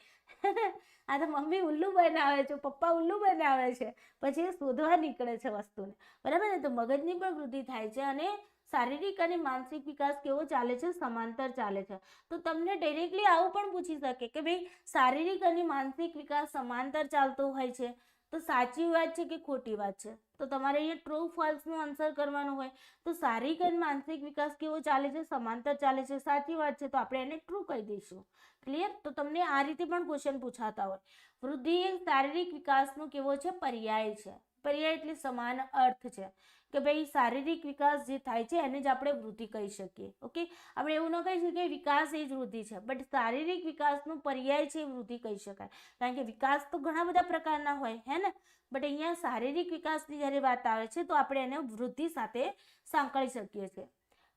આ તો મમ્મી ઉલ્લુ બનાવે છે, પપ્પા ઉલ્લુ બનાવે છે. પછી એ શોધવા નીકળે છે વસ્તુને, બરાબર ને. તો મગજની પણ વૃદ્ધિ થાય છે અને શારીરિક અને માનસિક વિકાસ કેવો ચાલે છે, સમાંતર ચાલે છે. તો તમને ડાયરેક્ટલી આવું પણ પૂછી શકે કે ભાઈ શારીરિક અને માનસિક વિકાસ સમાંતર ચાલતો હોય છે, તો સાચી વાત છે કે ખોટી વાત છે. તો તમારે અહીંયા ટ્રુ ફોલ્સનો આન્સર કરવાનો હોય. તો શારીરિક અને માનસિક વિકાસ કેવો ચાલે છે, સમાંતર ચાલે છે, સાચી વાત છે, તો આપણે એને ટ્રુ કહી દઈશું. ક્લિયર. તો તમને આ રીતે પણ ક્વેશ્ચન પૂછાતા હોય. વૃદ્ધિ એ શારીરિક વિકાસનો કેવો છે, પર્યાય છે. પર્યાય એટલે સમાન અર્થ છે કે ભાઈ શારીરિક વિકાસ જે થાય છે એને જ આપણે વૃદ્ધિ કહી શકીએ. ઓકે, આપણે એવું ન કહી શકીએ વિકાસ એ જ વૃદ્ધિ છે, બટ શારીરિક વિકાસનો પર્યાય છે વૃદ્ધિ કહી શકાય. કારણ કે વિકાસ તો ઘણા બધા પ્રકારના હોય, હે ને. બટ અહીંયા શારીરિક વિકાસની જ્યારે વાત આવે છે તો આપણે એને વૃદ્ધિ સાથે સાંકળી શકીએ છીએ.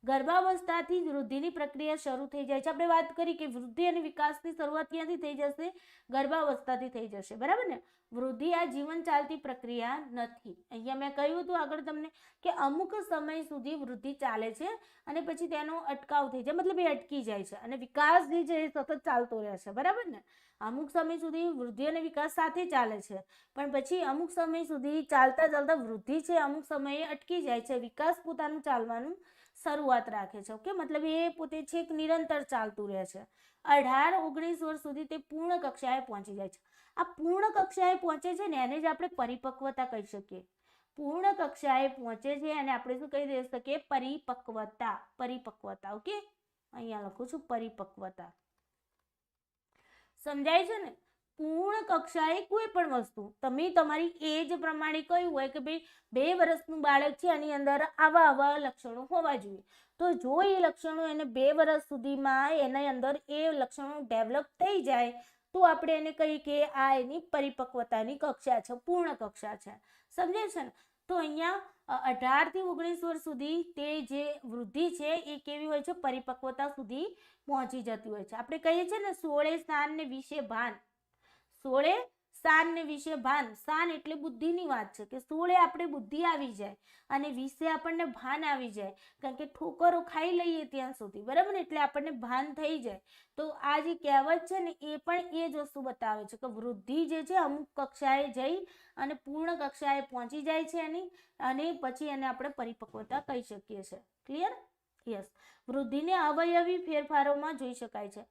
ગર્ભાવસ્થાથી જ વૃદ્ધિની પ્રક્રિયા શરૂ થઈ જાય છે. આપણે વાત કરી કે વૃદ્ધિ અને વિકાસની શરૂઆત ક્યાંથી થઈ જશે, ગર્ભાવસ્થાથી થઈ જશે, બરાબર ને. વૃદ્ધિ આ જીવન ચાલતી પ્રક્રિયા નથી. અહીંયા મેં કહ્યું હતું આગળ તમને કે અમુક સમય સુધી વૃદ્ધિ ચાલે છે અને પછી તેનો અટકાવ થઈ જાય, મતલબ એ અટકી જાય છે. અને વિકાસ જે છે એ સતત ચાલતો રહે છે, બરાબર ને. અમુક સમય સુધી વૃદ્ધિ અને વિકાસ સાથે ચાલે છે, પણ પછી અમુક સમય સુધી ચાલતા ચાલતા વૃદ્ધિ છે અમુક સમયે અટકી જાય છે, વિકાસ પોતાનું ચાલવાનું શરૂઆત રાખે છે. ઓકે, મતલબ એ પોતે છેક નિરંતર ચાલતું રહે છે. 18-19 વર્ષ સુધી તે પૂર્ણ કક્ષાએ પહોંચી જાય છે. આ પૂર્ણ કક્ષાએ પહોંચે છે ને એને જ આપણે પરિપક્વતા કહી શકીએ. પૂર્ણ કક્ષાએ પહોંચે છે અને આપણે શું કહી દઈ શકીએ, પરિપક્વતા. પરિપક્વતા. ઓકે, અહીંયા લખું છું પરિપક્વતા. સમજાય છે ને. પૂર્ણ કક્ષાએ કોઈ પણ વસ્તુ તમે તમારી એજ પ્રમાણે કહ્યું હોય કે ભાઈ 2 વર્ષનું બાળક છે, એની અંદર આવા લક્ષણો હોવા જોઈએ. તો જો એ લક્ષણો એને 2 વર્ષ સુધીમાં એની અંદર એ લક્ષણો ડેવલપ થઈ જાય તો આપણે એને કહીએ કે આ એની પરિપક્વતાની કક્ષા છે, પૂર્ણ કક્ષા છે. સમજે છે ને. તો અહીંયા 18 થી 19 વર્ષ સુધી તે જે વૃદ્ધિ છે એ કેવી હોય છે, પરિપક્વતા સુધી પહોંચી જતી હોય છે. આપણે કહીએ છીએ ને 16 સ્થાન ને 20 ભાન. 16 સ્થાન ને 20 ભાન. સ્થાન એટલે બુદ્ધિની વાત છે કે 16 આપણે બુદ્ધિ આવી જાય અને 20 આપણને ભાન આવી જાય, કારણ કે ઠોકરો ખાઈ લઈએ ત્યાં સુધી, બરાબર ને. એટલે આપણને ભાન થઈ જાય. તો આ જે કહેવત છે ને એ પણ એ જ વસ્તુ બતાવે છે કે વૃદ્ધિ જે છે અમુક કક્ષાએ જઈ અને પૂર્ણ કક્ષાએ પહોંચી જાય છે એની, અને પછી એને આપણે પરિપક્વતા કહી શકીએ છીએ. ક્લિયર? યસ. વૃદ્ધિને અવયવી ફેરફારોમાં જોઈ શકાય છે.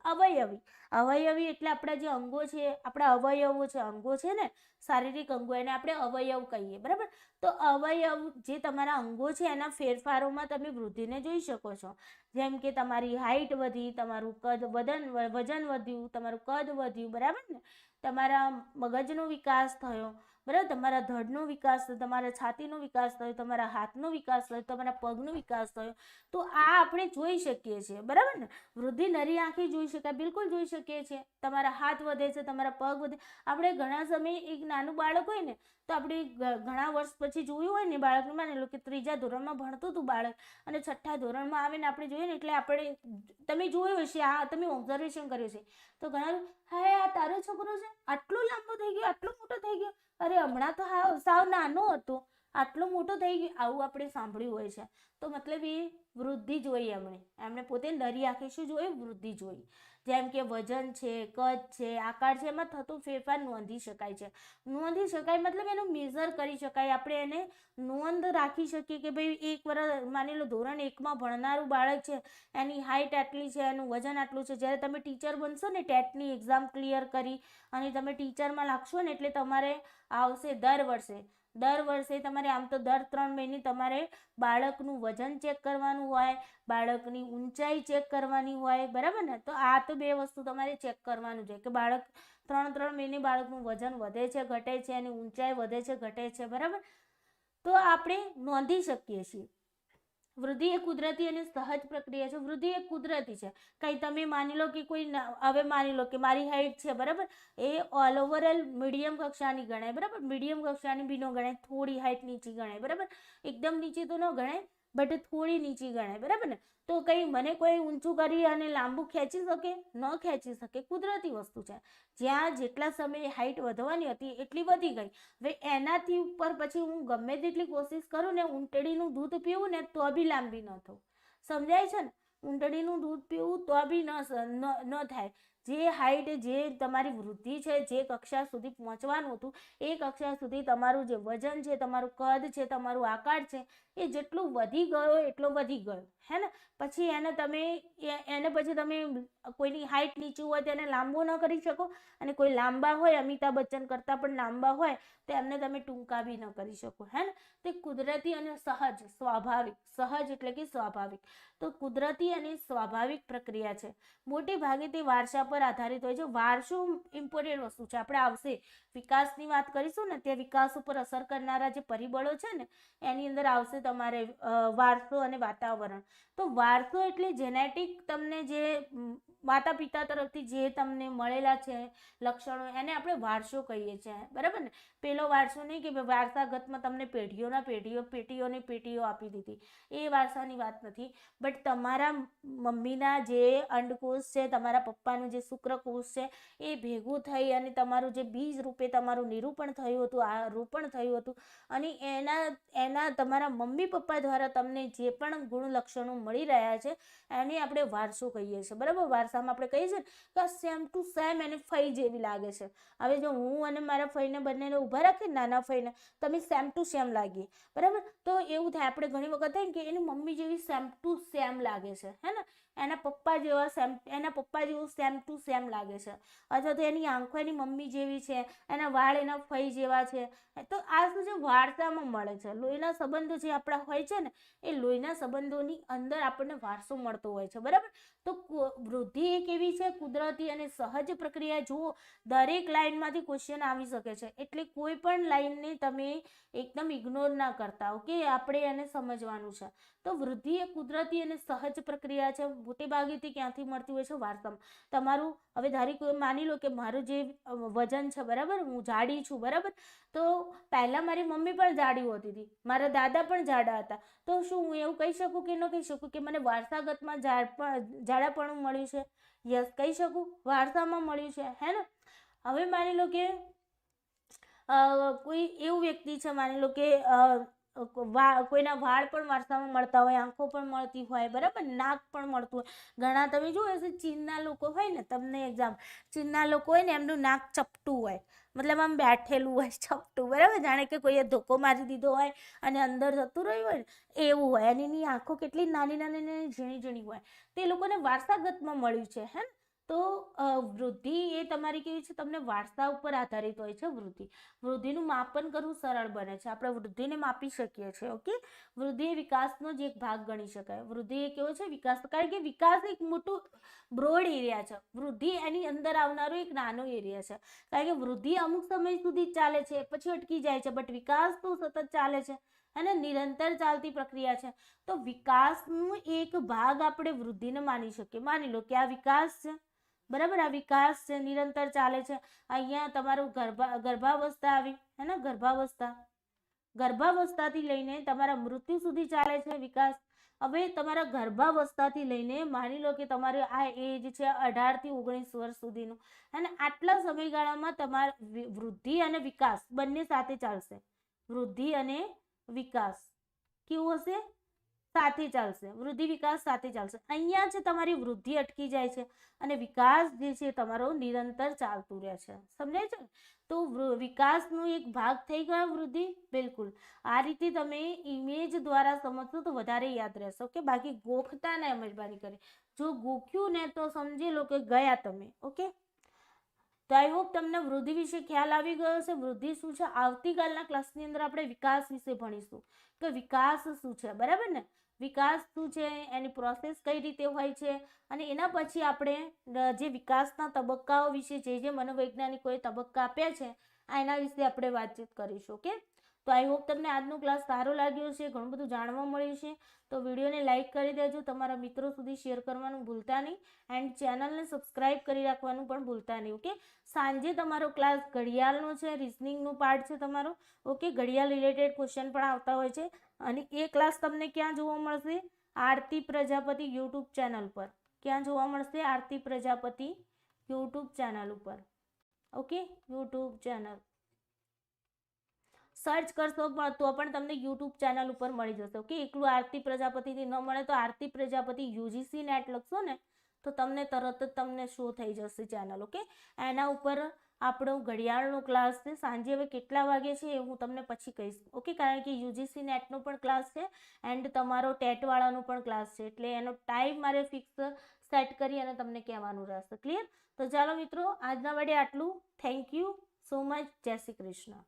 અવયવી એટલે આપણા જે અંગો છે, આપણા અવયવો છે, અંગો છે ને, શારીરિક અંગો, એને આપણે અવયવ કહીએ, બરાબર. તો અવયવ જે તમારા અંગો છે એના ફેરફારોમાં તમે વૃદ્ધિને જોઈ શકો છો. જેમ કે તમારી હાઈટ વધી, તમારું વજન વધ્યું, તમારું કદ વધ્યું, બરાબર ને. તમારા મગજનો વિકાસ થયો, બરાબર. તમારા ધડનો વિકાસ થયો, તમારા છાતીનો વિકાસ થયો, તમારા હાથનો વિકાસ થયો, તમારા પગનો વિકાસ થયો. તો આ આપણે જોઈ શકીએ છીએ, બરાબર ને. વૃદ્ધિ નરી આંખે જોઈ શકાય, બિલકુલ જોઈ શકીએ છીએ. તમારા હાથ વધે છે, તમારા પગ વધે. આપણે ઘણા સમયે એક નાનું બાળક હોય ને તો આપણે ઘણા વર્ષ પછી જોયું હોય ને બાળકને, માની લો કે 3જા ધોરણમાં ભણતું હતું બાળક અને 6ઠ્ઠા ધોરણમાં આવે ને આપણે જોઈએ ને, એટલે આપણે, તમે જોયું હશે, આ તમે ઓબ્ઝર્વેશન કર્યું છે. તો ઘણા, હા આ તારો છોકરો છે, આટલો લાંબો થઈ ગયો, આટલો મોટો થઈ ગયો, અરે હમણાં તો સાવ નાનો હતો, આટલો મોટો થઈ ગયો, આવું આપણે સાંભળ્યું હોય છે. તો મતલબ એ વૃદ્ધિ જોઈ એમણે પોતે નરી આંખે શું જોઈ, વૃદ્ધિ જોઈ. જેમ કે વજન છે, કદ છે, આકાર છે, એમાં થતો ફેરફાર નોંધી શકાય છે. નોંધી શકાય મતલબ એનો મેઝર કરી શકાય, આપણે એને નોંધ રાખી શકીએ કે ભાઈ 1 વર્ષ, માની લો ધોરણ 1માં ભણનારું બાળક છે, એની હાઈટ આટલી છે, એનું વજન આટલું છે. જ્યારે તમે ટીચર બનશો ને, ટેટની એક્ઝામ ક્લિયર કરી અને તમે ટીચરમાં લાગશો ને, એટલે તમારે આવશે દર વર્ષે તમારે, આમ તો દર 3 મહિને તમારે બાળકનું વજન ચેક કરવાનું હોય, બાળકની ઊંચાઈ ચેક કરવાની હોય, બરાબર ને. તો આ તો 2 વસ્તુ તમારે ચેક કરવાનું છે કે બાળક 3 મહિને બાળકનું વજન વધે છે, ઘટે છે, એની ઊંચાઈ વધે છે, ઘટે છે, બરાબર. તો આપણે નોંધી શકીએ છીએ. વૃદ્ધિ એ કુદરતી અને સહજ પ્રક્રિયા છે. વૃદ્ધિ એ કુદરતી છે. કંઈ તમે માની લો કે કોઈ હવે માની લો કે મારી હાઈટ છે બરાબર, એ ઓલ ઓવરઓલ મીડિયમ કક્ષાની ગણાય બરાબર, મીડિયમ કક્ષાની બી ન ગણાય, થોડી હાઈટ નીચી ગણાય બરાબર, એકદમ નીચી તો ન ગણાય બટ થોડી નીચી ગણાય બરાબર ને. તો કંઈ મને કોઈ ઊંચું કરી અને લાંબુ ખેંચી શકે? ન ખેંચી શકે, કુદરતી વસ્તુ છે. જ્યાં જેટલા સમયે હાઈટ વધવાની હતી એટલી વધી ગઈ, હવે એનાથી ઉપર પછી હું ગમે તેટલી કોશિશ કરું ને ઊંટડીનું દૂધ પીવું ને તો બી લાંબી ન થવું, સમજાય છે ને. ઊંટડીનું દૂધ પીવું તો બી ન થાય. જે હાઈટ, જે તમારી વૃદ્ધિ છે, જે કક્ષા સુધી પહોંચવાનું હતું એ કક્ષા સુધી તમારું જે વજન છે, તમારું કદ છે, તમારું આકાર છે, એ જેટલું વધી ગયો એટલો વધી ગયો હે ને. પછી એને પછી તમે કોઈની હાઈટ નીચું હોય તો એને લાંબો ન કરી શકો, અને કોઈ લાંબા હોય અમિતાભ બચ્ચન કરતાં પણ લાંબા હોય તો એમને તમે ટૂંકા બી ન કરી શકો હે ને. તે કુદરતી અને સહજ, સ્વાભાવિક, સહજ એટલે કે સ્વાભાવિક, તો કુદરતી અને સ્વાભાવિક પ્રક્રિયા છે. મોટે ભાગે તે વારસા પર આધારિત હોય છે. વારસો ઇમ્પોર્ટન્ટ વસ્તુ છે. આપણે આવશે વિકાસની વાત કરીશું ને, તે વિકાસ ઉપર અસર કરનારા જે પરિબળો છે ને એની અંદર આવશે તમારે વારસો અને વાતાવરણ. તો વારસો એટલે જેનેટિક, તમને જે માતા પિતા તરફથી જે તમને મળેલા છે લક્ષણો, એને આપણે વારસો કહીએ છીએ બરાબર ને. પેલો વારસો નહીં કે વારસાગતમાં તમને પેઢીઓની પેઢીઓ આપી દીધી, એ વારસાની વાત નથી. બટ તમારા મમ્મીના જે અંડકોષ છે, તમારા પપ્પાનું જે શુક્રકોષ છે, એ ભેગું થઈ અને તમારું જે બીજ રૂપે તમારું નિરૂપણ થયું હતું, આ રોપણ થયું હતું, અને એના તમારા મમ્મી પપ્પા દ્વારા તમને જે પણ ગુણ લક્ષણો મળી રહ્યા છે એને આપણે વારસો કહીએ છીએ બરાબર. વારસામાં આપણે કહીએ છીએ કે સેમ ટુ સેમ એને ફઈ જેવી લાગે છે. હવે જો હું અને મારા ફઈને બંનેને ઊભા રાખીએ, નાના ફઈને, તમે સેમ ટુ સેમ લાગીએ બરાબર, તો એવું થાય. આપણે ઘણી વખત થાય કે એની મમ્મી જેવી સેમ ટુ સેમ લાગે છે હે ને, એના પપ્પા જેવું સેમ ટુ સેમ લાગે છે, અથવા તો એની આંખો એની મમ્મી જેવી છે, એના વાળ એના ફઈ જેવા છે. તો આ શું છે? વારસામાં મળે છે. લોહીના સંબંધો જે આપણા હોય છે ને, એ લોહીના સંબંધોની અંદર આપણને વારસો મળતો હોય છે બરાબર. તો વૃદ્ધિ એક એવી છે કુદરતી અને સહજ પ્રક્રિયા. જુઓ, દરેક લાઈનમાંથી ક્વેશ્ચન આવી શકે છે, એટલે કોઈ પણ લાઈનને તમે એકદમ ઇગ્નોર ના કરતા. ઓકે, આપણે એને સમજવાનું છે. તો વૃદ્ધિ એ કુદરતી અને સહજ પ્રક્રિયા છે. મોટે ભાગે તે ક્યાંથી મળતી હોય છે? વારસામાં. તમારું હવે માની લો કે મારું જે વજન છે બરાબર, હું જાડી છું બરાબર, તો પહેલા મારી મમ્મી પણ જાડી હોતી હતી, મારા દાદા પણ જાડા હતા. તો શું હું એવું કહી શકું કે ન કહી શકું કે મને વારસાગતમાં જાડાપણું મળ્યું છે? યસ, કહી શકું, વારસામાં મળ્યું છે હે ને. હવે માની લો કે કોઈ એવું વ્યક્તિ છે, માની લો કે કોઈના વાળ પણ વારસામાં મળતા હોય, આંખો પણ મળતી હોય બરાબર, નાક પણ મળતું હોય. ઘણા તમે જોયું હશે ચીનના લોકો હોય ને, તમને ચીનના લોકો હોય ને એમનું નાક ચપટું હોય, મતલબ આમ બેઠેલું હોય, ચપટું બરાબર, જાણે કે કોઈએ ધોકો મારી દીધો હોય અને અંદર જતું રહ્યું હોય ને એવું હોય. અને એની આંખો કેટલી નાની નાની ઝીણી ઝીણી હોય. તે લોકોને વારસાગતમાં મળ્યું છે હે. તો વૃદ્ધિ એ તમારી કેવી છે? તમને વારસા ઉપર આધારિત હોય છે વૃદ્ધિનું માપન કરવું સરળ બને છે. આપણે વૃદ્ધિને માપી શકીએ છીએ. ઓકે, વૃદ્ધિ એ વિકાસનો જ એક ભાગ ગણી શકાય. વૃદ્ધિ એ કેવો છે? વિકાસ. કારણ કે વિકાસ એક મોટું બ્રોડ એરિયા છે. વૃદ્ધિ એની અંદર આવનારો એક નાનો એરિયા છે. કારણ કે વૃદ્ધિ અમુક સમય સુધી ચાલે છે, પછી અટકી જાય છે, બટ વિકાસ તો સતત ચાલે છે અને નિરંતર ચાલતી પ્રક્રિયા છે. તો વિકાસનો એક ભાગ આપણે વૃદ્ધિને માની શકીએ. માની લો કે આ વિકાસ છે બરાબર, આ વિકાસ છે, નિરંતર ચાલે છે. અહીંયા તમારું ગર્ભાવસ્થા આવી હે ને, ગર્ભાવસ્થાથી લઈને તમારા મૃત્યુ સુધી ચાલે છે વિકાસ. હવે તમારા ગર્ભાવસ્થાથી લઈને માની લો કે તમારે આ એજ છે 18 થી 19 વર્ષ સુધીનું, અને આટલા સમયગાળામાં તમારા વૃદ્ધિ અને વિકાસ બંને સાથે ચાલશે. વૃદ્ધિ અને વિકાસ કેવું હશે? સાથે ચાલશે. વૃદ્ધિ વિકાસ સાથે ચાલશે. અહીંયા છે તમારી વૃદ્ધિ અટકી જાય છે અને વિકાસ જે છે તમારો નિરંતર ચાલતું રહે છે. સમજાય છે? તો વિકાસનો એક ભાગ થઈ ગયો વૃદ્ધિ. બિલકુલ આ રીતે તમે ઇમેજ દ્વારા સમજશો તો વધારે યાદ રહેશો. કે બાકી ગોખતા ને મહેરબાની કરી, જો ગોખ્યું ને તો સમજી લો કે ગયા તમે. ઓકે, તો આઈ હોપ તમને વૃદ્ધિ વિશે ખ્યાલ આવી ગયો છે. વૃદ્ધિ શું છે? આવતીકાલના ક્લાસની અંદર આપણે વિકાસ વિશે ભણીશું કે વિકાસ શું છે બરાબર ને. વિકાસ શું છે, એની પ્રોસેસ કઈ રીતે હોય છે, અને એના પછી આપણે જે વિકાસના તબક્કાઓ વિશે જે મનોવૈજ્ઞાનિકોએ તબક્કા આપ્યા છે એના વિશે આપણે વાતચીત કરીશું. ઓકે, તો આઈ હોપ તમને આજનો ક્લાસ સારો લાગ્યો છે, ઘણું બધું જાણવા મળ્યું છે. તો વિડીયોને લાઇક કરી દેજો, તમારા મિત્રો સુધી શેર કરવાનું ભૂલતા નહીં, એન્ડ ચેનલને સબસ્ક્રાઇબ કરી રાખવાનું પણ ભૂલતા નહીં. ઓકે, સાંજે તમારો ક્લાસ ઘડિયાળનો છે, રિઝનિંગનો પાર્ટ છે તમારો. ઓકે, ઘડિયાળ રિલેટેડ ક્વેશ્ચન પણ આવતા હોય છે. અને એ ક્લાસ તમને ક્યાં જોવા મળશે? આરતી પ્રજાપતિ યુટ્યુબ ચેનલ પર. ક્યાં જોવા મળશે? આરતી પ્રજાપતિ યુટ્યુબ ચેનલ ઉપર. ઓકે, યુટ્યુબ ચેનલ સર્ચ કરશો તો પણ તમને યુટ્યુબ ચેનલ ઉપર મળી જશે. ઓકે, એકલું આરતી પ્રજાપતિથી ન મળે તો આરતી પ્રજાપતિ યુજીસી નેટ લખશો ને તો તમને તરત જ તમને શો થઈ જશે ચેનલ. ઓકે, એના ઉપર આપણો ઘડિયાળનો ક્લાસ છે. સાંજે હવે કેટલા વાગે છે એ હું તમને પછી કહીશ. ઓકે, કારણ કે યુજીસી નેટનો પણ ક્લાસ છે એન્ડ તમારો ટેટવાળાનો પણ ક્લાસ છે, એટલે એનો ટાઈમ મારે ફિક્સ સેટ કરી અને તમને કહેવાનું રહેશે. ક્લિયર? તો ચાલો મિત્રો, આજના માટે આટલું. Thank you so much. જય શ્રી કૃષ્ણ.